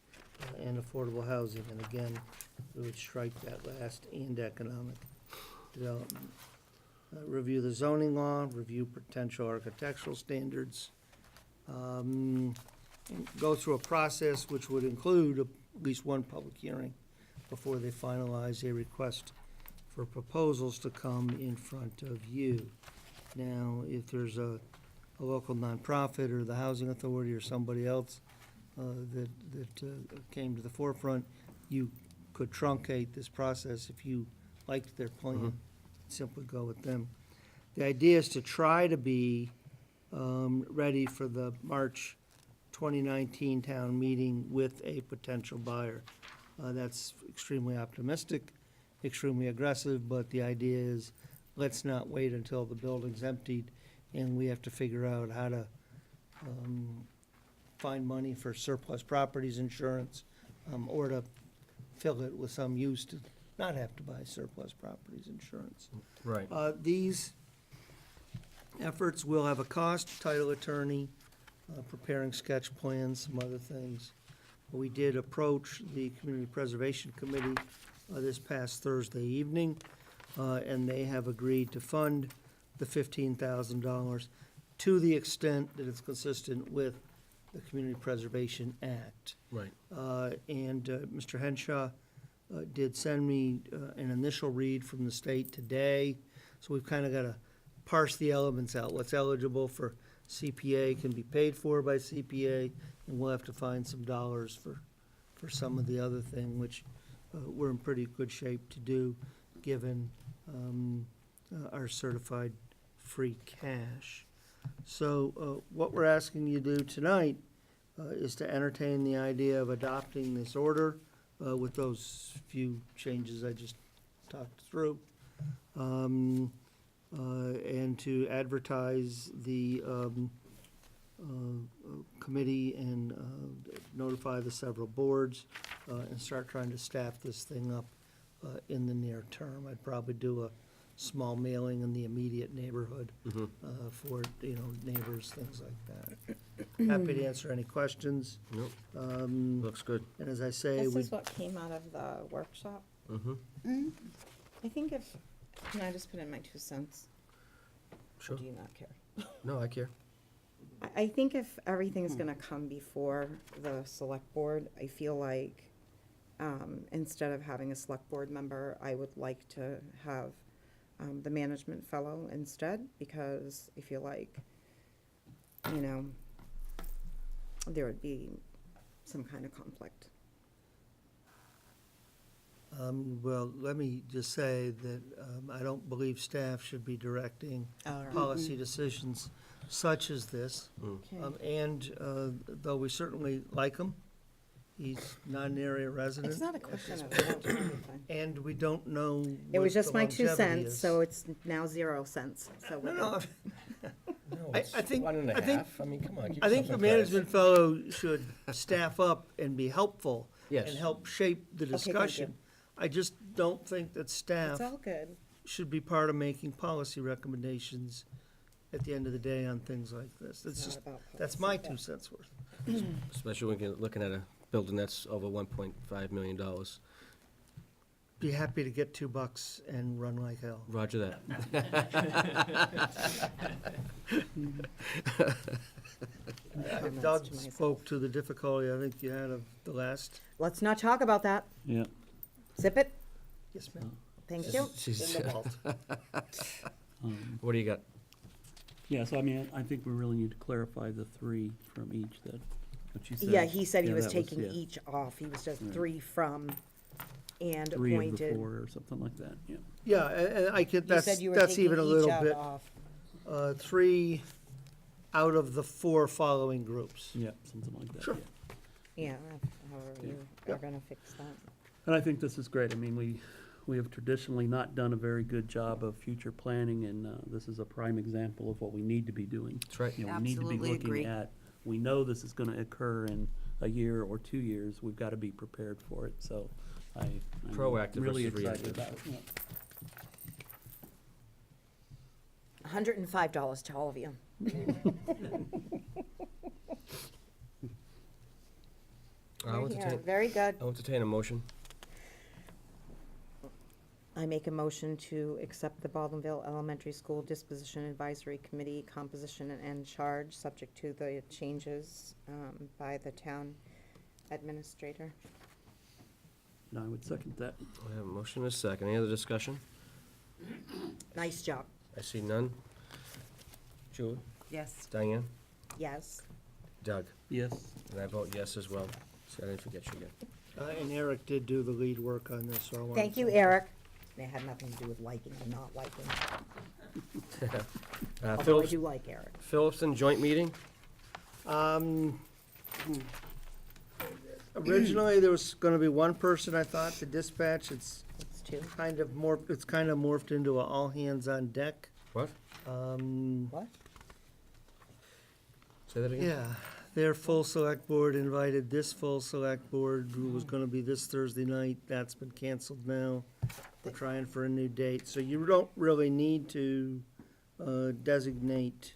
and affordable housing. And again, we would strike that last, and economic development. Review the zoning law, review potential architectural standards, and go through a process which would include at least 1 public hearing before they finalize a request for proposals to come in front of you. Now, if there's a local nonprofit or the housing authority or somebody else that came to the forefront, you could truncate this process if you liked their plan, simply go with them. The idea is to try to be ready for the March 2019 town meeting with a potential buyer. That's extremely optimistic, extremely aggressive, but the idea is, let's not wait until the building's emptied and we have to figure out how to find money for surplus properties insurance, or to fill it with some use to not have to buy surplus properties insurance. Right. These efforts will have a cost, title attorney, preparing sketch plans, some other things. We did approach the Community Preservation Committee this past Thursday evening, and they have agreed to fund the $15,000 to the extent that it's consistent with the Community Preservation Act. Right. And Mr. Henshaw did send me an initial read from the state today, so we've kind of got to parse the elements out. What's eligible for CPA can be paid for by CPA, and we'll have to find some dollars for some of the other thing, which we're in pretty good shape to do, given our certified free cash. So what we're asking you to do tonight is to entertain the idea of adopting this order with those few changes I just talked through, and to advertise the committee and notify the several boards and start trying to staff this thing up in the near term. I'd probably do a small mailing in the immediate neighborhood for, neighbors, things like that. Happy to answer any questions. Nope, looks good. And as I say, This we, is what came out of the workshop. Mm-hmm, I think if, can I just put in my 2 cents? sure. Or do you not care? No, I care. I think if everything's gonna come before the select board, I feel like, instead of having a select board member, I would like to have the management fellow instead, because I feel like, there would be some kind of conflict. well, let me just say that I don't believe staff should be directing policy decisions such as this. Okay. And though we certainly like him, he's not an area resident. It's not a question of, it won't be fine. And we don't know It was what just the my 2 longevity cents, is. so it's now 0 cents, so we're No, good. No, I it's think- 1.5. I think- I mean, come on, give I think yourself the some credit. management fellow should staff up and be helpful Yes. and help shape the thank you. discussion. I just don't think that staff It's all good. should be part of making policy recommendations at the end of the day on things like this. That's It's just, not about that's policy, my but- 2 cents worth. Especially when you're looking at a building that's over $1.5 million. Be happy to get $2 and run like hell. Roger that. If Comments Doug to myself. spoke to the difficulty I think you had of the last, Let's not talk about that. Yeah. Zip it. yes, ma'am. Thank you. She's- In the vault. What do you got? Yeah, so I mean, I think we really need to clarify the 3 from each that, what you said. Yeah, he said he Yeah, was that taking yeah, each off. He was just Right. 3 from and 3 of the appointed. 4 or something like that, yeah. Yeah, and I could, You that's, said you were that's taking even a each little out bit, off. 3 out of the 4 following groups. Yeah, something like that, Sure. yeah. Yeah, however you Yeah. are gonna fix that. And I think this is great. I mean, we have traditionally not done a very good job of future planning, and this is a prime example of what we need to be doing. That's right. You know, we need to be Absolutely agree. looking at, we know this is gonna occur in a year or 2 years. We've gotta be prepared for it, so I'm Proactive really versus excited reactive. about it. Yeah. $105 to all of you. I'll Right here. entertain, Very good. I'll entertain a motion. I make a motion to accept the Baldwinville Elementary School Disposition Advisory Committee composition and charge, subject to the changes by the town administrator. And I would second that. I have a motion and a second. Any other discussion? Nice job. I see none. Julie? Yes. Diane? Yes. Doug? Yes. And I vote yes as well. See, I didn't forget you again. And Eric did do the lead work on this, so I want. Thank you, Eric. It had nothing to do with liking or not liking. Although I Phillips, do like Eric. Phillipston joint meeting? Originally, there was gonna be one person, I thought, the dispatch, it's It's 2. kind of morphed into a all hands on deck. What? What? Say that again? Yeah, their full select board invited this full select board, who was gonna be this Thursday night, that's been canceled now. We're trying for a new date, so you don't really need to designate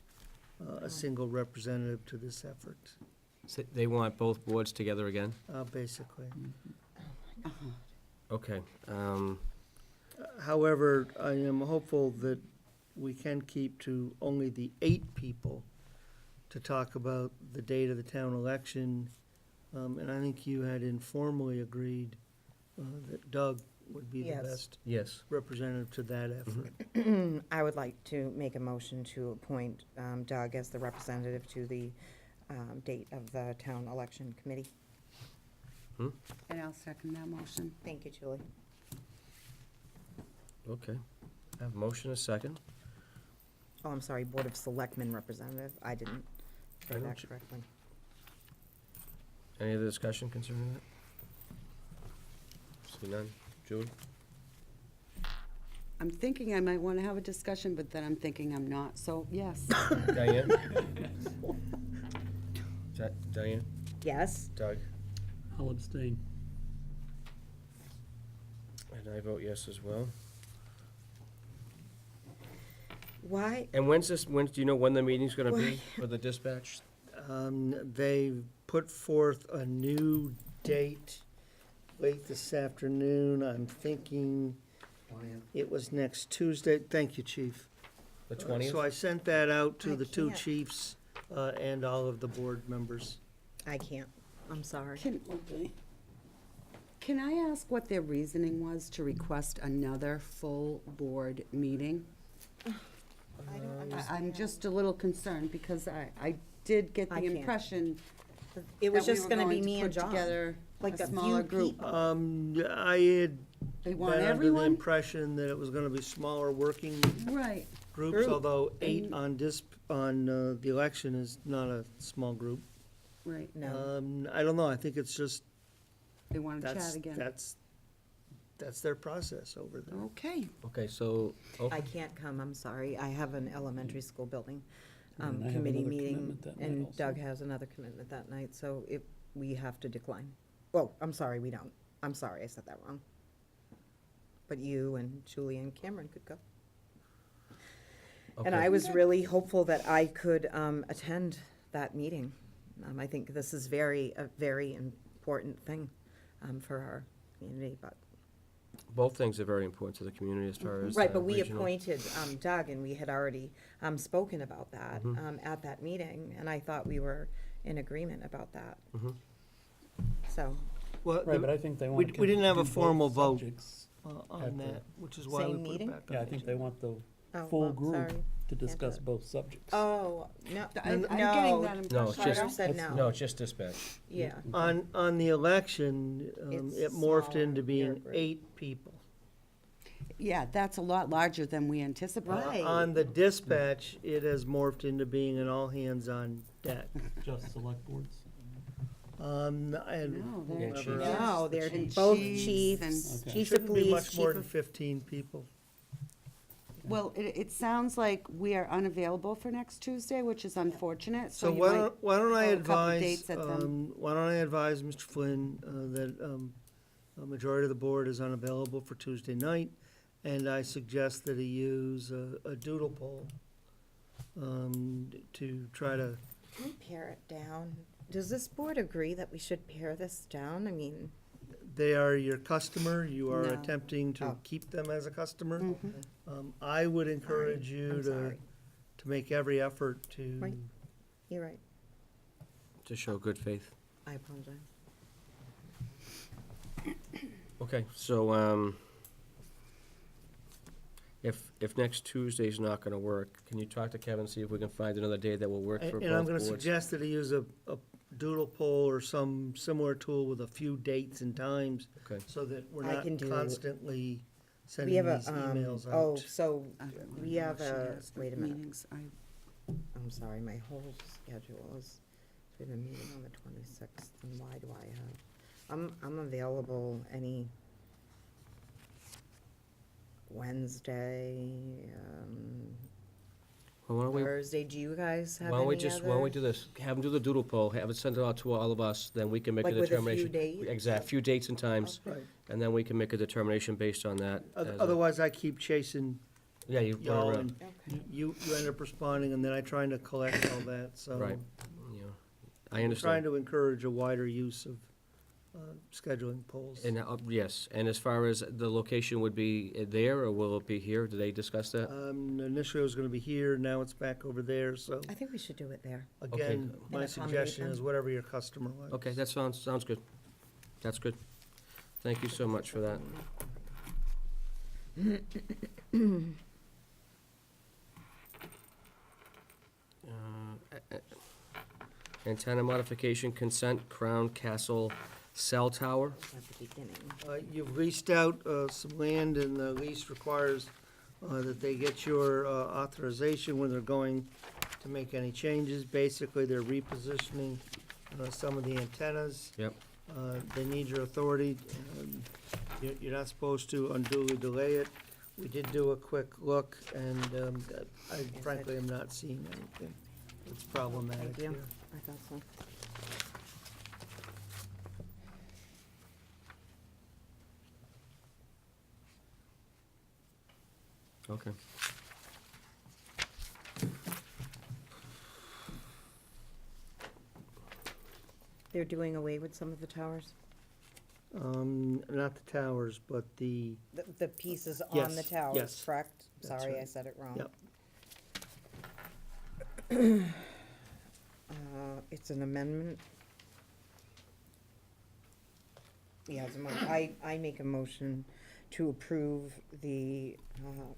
a single representative to this effort, So they want both boards together again? basically. Okay. However, I am hopeful that we can keep to only the 8 people to talk about the date of the town election. And I think you had informally agreed that Doug would be the Yes. best Yes. representative to that effort. I would like to make a motion to appoint Doug as the representative to the date of the town election committee. And I'll second that motion. Thank you, Julie. Okay. I have a motion, a second. Oh, I'm sorry, Board of Selectmen representative. I didn't I say know that what you- correctly. Any other discussion concerning that? See none. Julie? I'm thinking I might want to have a discussion, but then I'm thinking I'm not, so yes. Diane? Diane? Yes? Doug? I'll abstain. And I vote yes as well. Why? And when's this, do you know when the meeting's gonna be for the dispatch? They put forth a new date late this afternoon. I'm thinking it was next Tuesday. Thank you, Chief. The 20th? So I sent that out I to the two can't. chiefs and all of the board members. I can't. I'm sorry. Can I ask what their reasoning was to request another full board meeting? I don't I'm understand. just a little concerned because I did get I the can't. impression It was that we just were gonna be going to me and put John. together Like a a few smaller group. people. I had They been want under the everyone? impression that it was gonna be smaller working Right. groups, Group. although 8 And- on the election is not a small group. Right. No. I don't know, I think it's just, They want to that's, chat again. that's their process over there. Okay. Okay, so, I can't come, I'm sorry. I have an elementary school building And I have committee another meeting, commitment that night and also. Doug has another commitment that night, so we have to decline. Well, I'm sorry, we don't. I'm sorry, I said that wrong. But you and Julie and Cameron could go. And okay. I was really hopeful that I could attend that meeting. I think this is a very important thing for our community, but. Both things are very important to the community as far as Right, but we regional- appointed Doug, and we had already spoken about that Mhm. at that meeting, and I thought we were in agreement about that. Mhm. So, Well, Right, but I think they want to. we didn't have a do both formal vote subjects. on at the- that, which is why we Same put it meeting? back on Yeah, I the think they agenda. want the oh, full well, group sorry. to discuss do it. both subjects. Oh, no, I'm no. getting that No, impression. it's Roger just, said That's- no. no, it's just dispatch. Yeah, On the election, It's it morphed smaller, into bigger being group. 8 people. Yeah, that's a lot larger than we anticipated. Right. On the dispatch, it has morphed into being an all-hands-on deck. Just select boards. And No, they're- whoever chiefs. else. no, they're And both chiefs chiefs, Okay. chiefs of Shouldn't be police, much chief more than of. 15 people. Well, it sounds like we are unavailable for next Tuesday, which is unfortunate, so So you why might, don't I throw a couple advise, dates at them. why don't I advise Mr. Flynn that a majority of the board is unavailable for Tuesday night, and I suggest that he use a doodle poll to try to, Can we pare it down? Does this board agree that we should pare this down? I mean, they are your customer, you are No. attempting to Oh. keep them as a customer. Mhm. I would encourage you I'm to sorry. make every effort to. Right. You're right. To show good faith. I apologize. Okay, so, if next Tuesday's not gonna work, can you talk to Kevin, see if we can find another day that will work for both boards? And I'm gonna suggest that he use a doodle poll or some similar tool with a few dates and times, Okay. so that we're I not can do- constantly We sending have a, these emails oh, out. so, I don't we know have if she a, has the wait a minute. meetings. I'm sorry, my whole schedule is, we have a meeting on the 26th, and why do I have, I'm available any Wednesday, Well, why don't we, Thursday. Do you guys have why don't we any just, why don't we other- do this? Have them do the doodle poll, have it sent out to all of us, then we can make a Like with a few determination. dates? Exact, few dates and times, Right. and then we can make a determination based on that. as a- Otherwise, I keep chasing Yeah, you y'all, run and around, Okay. you end up responding, and then I trying to collect all that, so. right, you know, I I'm trying understand. to encourage a wider use of scheduling polls. And, yes, and as far as the location would be there, or will it be here? Did they discuss that? Initially, it was gonna be here, now it's back over there, so, I think we should do it there. again, my And accommodate suggestion them. is whatever your customer likes. Okay, that sounds good. That's good. Thank you so much for that. Antenna modification consent, Crown Castle Cell Tower. At the beginning. You've leased out some land, and the lease requires that they get your authorization when they're going to make any changes. Basically, they're repositioning some of the antennas. Yep. They need your authority. You're not supposed to unduly delay it. We did do a quick look, and I frankly am not seeing anything that's problematic Thank you. here. I thought so. Okay. They're doing away with some of the towers? Not the towers, but the, The pieces on the Yes, towers, yes. correct? That's Sorry, I right. said it wrong. Yep. It's an amendment. Yeah, it's a I make a motion to approve the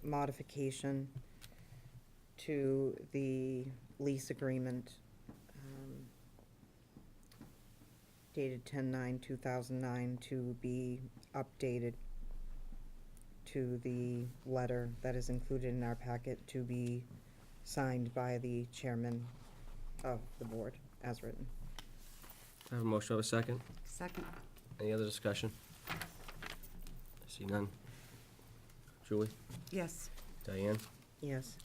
modification to the lease agreement dated 10/9/2009 to be updated to the letter that is included in our packet to be signed by the chairman of the board, as written. I have a motion, of a second. Second. Any other discussion? I see none. Julie? Yes. Diane? Yes.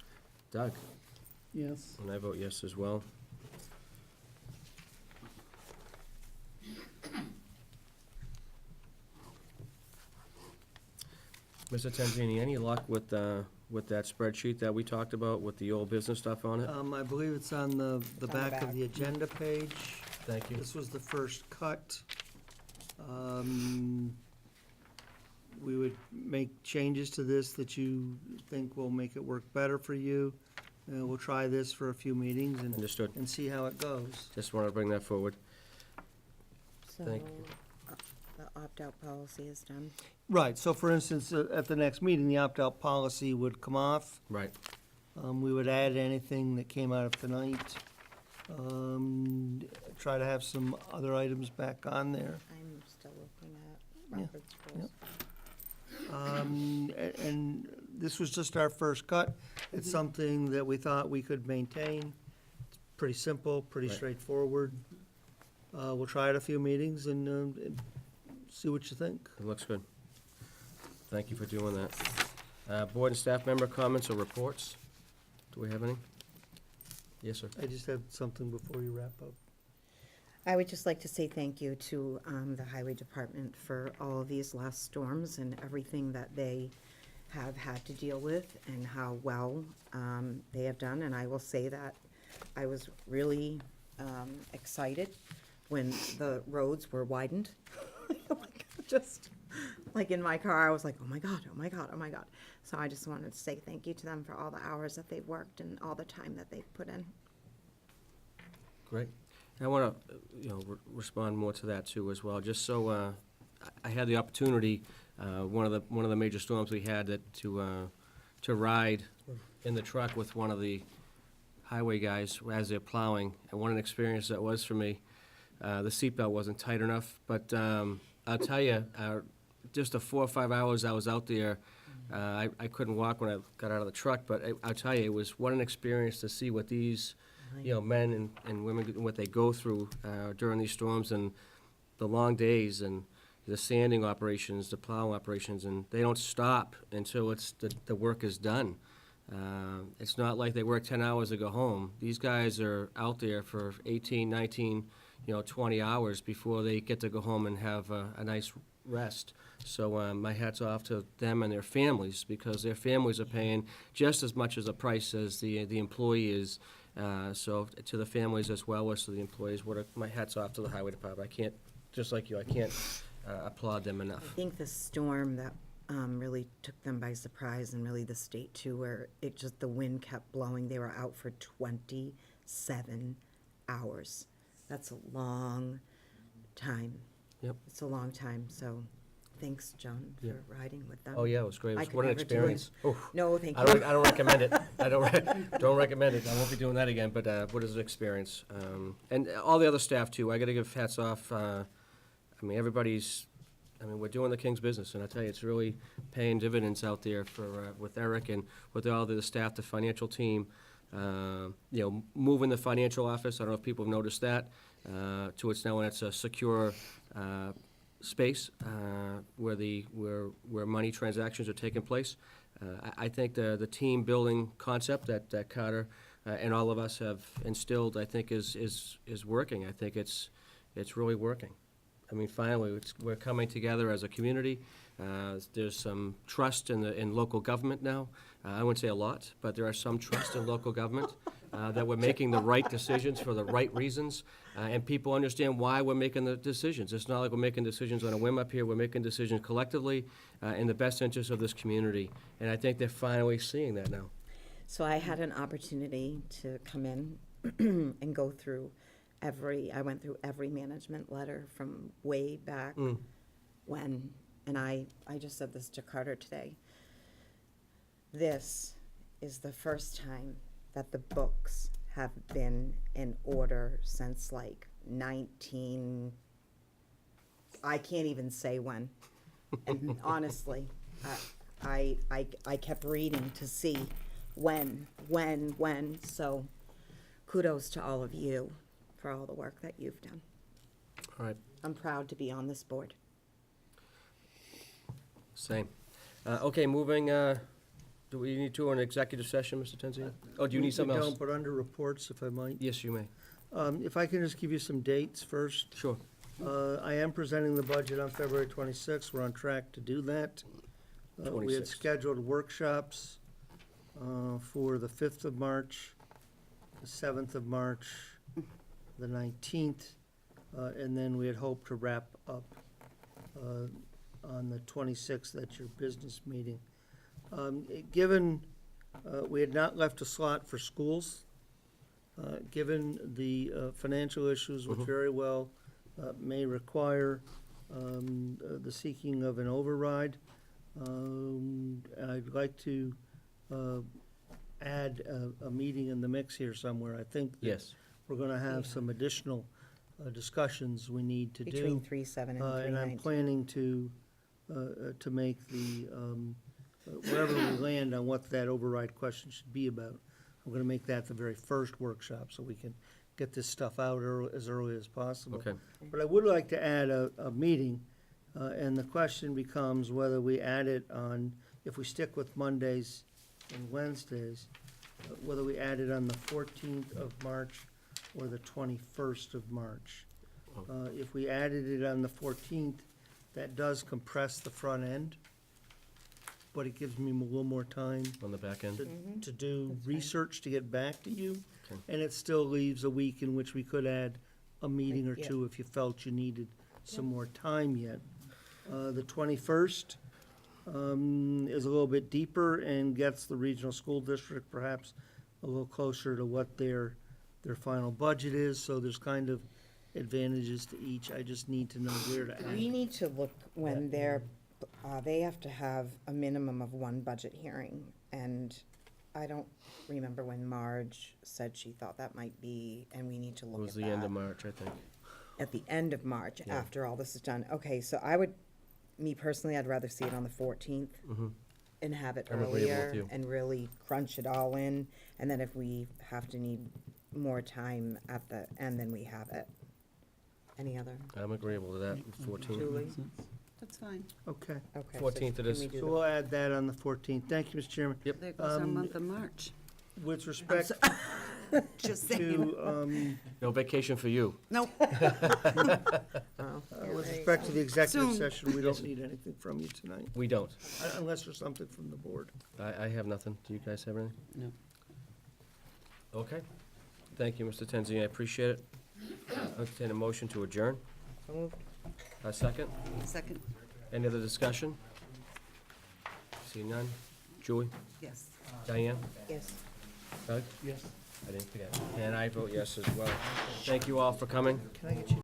Doug? Yes. And I vote yes as well. Mr. Tanzini, any luck with that spreadsheet that we talked about with the old business stuff on it? I believe it's on the on the back of back. the agenda page. Thank you. This was the first cut. We would make changes to this that you think will make it work better for you. We'll try this for a few meetings Understood. and see how it goes. Just wanted to bring that forward. So, Thank you. the opt-out policy is done. Right, so for instance, at the next meeting, the opt-out policy would come off. Right. We would add anything that came out of tonight. Try to have some other items back on there. I'm still looking at Yeah, Robert's rules. And this was just our first cut. It's something that we thought we could maintain. It's pretty simple, pretty Right. straightforward. We'll try it a few meetings and see what you think. It looks good. Thank you for doing that. Board and staff member comments or reports? Do we have any? Yes, sir. I just have something before you wrap up. I would just like to say thank you to the highway department for all of these last storms and everything that they have had to deal with and how well they have done. And I will say that I was really excited when the roads were widened. Just like in my car, I was like, oh my God, oh my God, oh my God. So I just wanted to say thank you to them for all the hours that they've worked and all the time that they've put in. Great. And I want to, respond more to that too as well, just so, I had the opportunity, one of the major storms we had to ride in the truck with one of the highway guys as they're plowing, and what an experience that was for me. The seatbelt wasn't tight enough, but, I'll tell you, just the 4 or 5 hours I was out there, I couldn't walk when I got out of the truck, but I'll tell you, it was what an experience to see what these, men and women, what they go through during these storms and the long days and the sanding operations, the plow operations, and they don't stop until the work is done. It's not like they work 10 hours to go home. These guys are out there for 18, 19, 20 hours before they get to go home and have a nice rest. So my hat's off to them and their families, because their families are paying just as much as a price as the employee is. So to the families as well as to the employees, my hat's off to the highway department. I can't, just like you, I can't applaud them I enough. think the storm that really took them by surprise, and really the state too, where the wind kept blowing. They were out for 27 hours. That's a long time. Yep. It's a long time, so Thanks, John, Yeah. for riding with them. Oh, yeah, it was great. I What could an never do it. experience. Oh, No, thank I you. don't recommend it. I don't recommend it. I won't be doing that again, but what is an experience? And all the other staff too. I gotta give hats off. I mean, we're doing the king's business, and I tell you, it's really paying dividends out there for, with Eric and with all the staff, the financial team. Moving the financial office, I don't know if people have noticed that, to it's now when it's a secure, space, where money transactions are taking place. I think the team building concept that Carter and all of us have instilled, I think is working. I think it's really working. I mean, finally, we're coming together as a community. There's some trust in local government now. I wouldn't say a lot, but there are some trust in local government, that we're making the right decisions for the right reasons, and people understand why we're making the decisions. It's not like we're making decisions on a whim up here. We're making decisions collectively, in the best interest of this community, and I think they're finally seeing that now. So I had an opportunity to come in and go through I went through every management letter from way back when, and I just said this to Carter today. This is the first time that the books have been in order since like I can't even say when. And honestly, I kept reading to see when, so kudos to all of you for all the work that you've done. All right, I'm proud to be on this board. same. Okay, moving, do we need to an executive session, Mr. Tenzio? Oh, do you need something We else? don't, but under reports, if I might. Yes, you may. If I can just give you some dates first. Sure. I am presenting the budget on February 26th. We're on track to do that. We had 26th. scheduled workshops for the 5th of March, the 7th of March, the 19th, and then we had hoped to wrap up on the 26th, that's your business meeting. Given we had not left a slot for schools, given the financial issues, which very well may require the seeking of an override, I'd like to add a meeting in the mix here somewhere. I think that Yes. we're gonna have some additional discussions we need to do. Between 3/7 and 3/9. And I'm planning to make the, wherever we land on what that override question should be about, I'm gonna make that the very first workshop, so we can get this stuff out as early as possible. Okay. But I would like to add a meeting, and the question becomes whether we add it on, if we stick with Mondays and Wednesdays, whether we add it on the 14th of March or the 21st of March. If we added it on the 14th, that does compress the front end, but it gives me a little more time On the back end? to do research to get back to you. Okay. And it still leaves a week in which we could add a meeting or Yeah. two if you felt you needed some more time yet. The 21st is a little bit deeper and gets the regional school district perhaps a little closer to what their final budget is, so there's kind of advantages to each. I just need to know where to We add. need to look when they have to have a minimum of one budget hearing, and I don't remember when Marge said she thought that might be, and we need to It look was at the end that. of March, I think. At the end of March, Yeah. after all this is done. Okay, so me personally, I'd rather see it on the 14th and have it I'm agreeable with earlier you. and really crunch it all in, and then if we have to need more time at the end, then we have it. Any other? I'm agreeable to that, 14th. Julie? That's fine. Okay, Okay. 14th it can is. we do so the- we'll add that on the 14th. Thank you, Mr. Chairman. Yep. There goes our Um, month of March. With respect Just saying. to, No vacation for you. Nope. Oh, with respect to the executive Soon. session, we don't need anything from you tonight, We don't. unless there's something from the board. I have nothing. Do you guys have anything? No. Okay. Thank you, Mr. Tenzini. I appreciate it. I'll entertain a motion to adjourn. So moved. A second? Second, Any other discussion? See none? Julie? yes. Diane? Yes. Doug? Yes. I didn't forget. And I vote yes as well. Thank you all for coming. Can I get you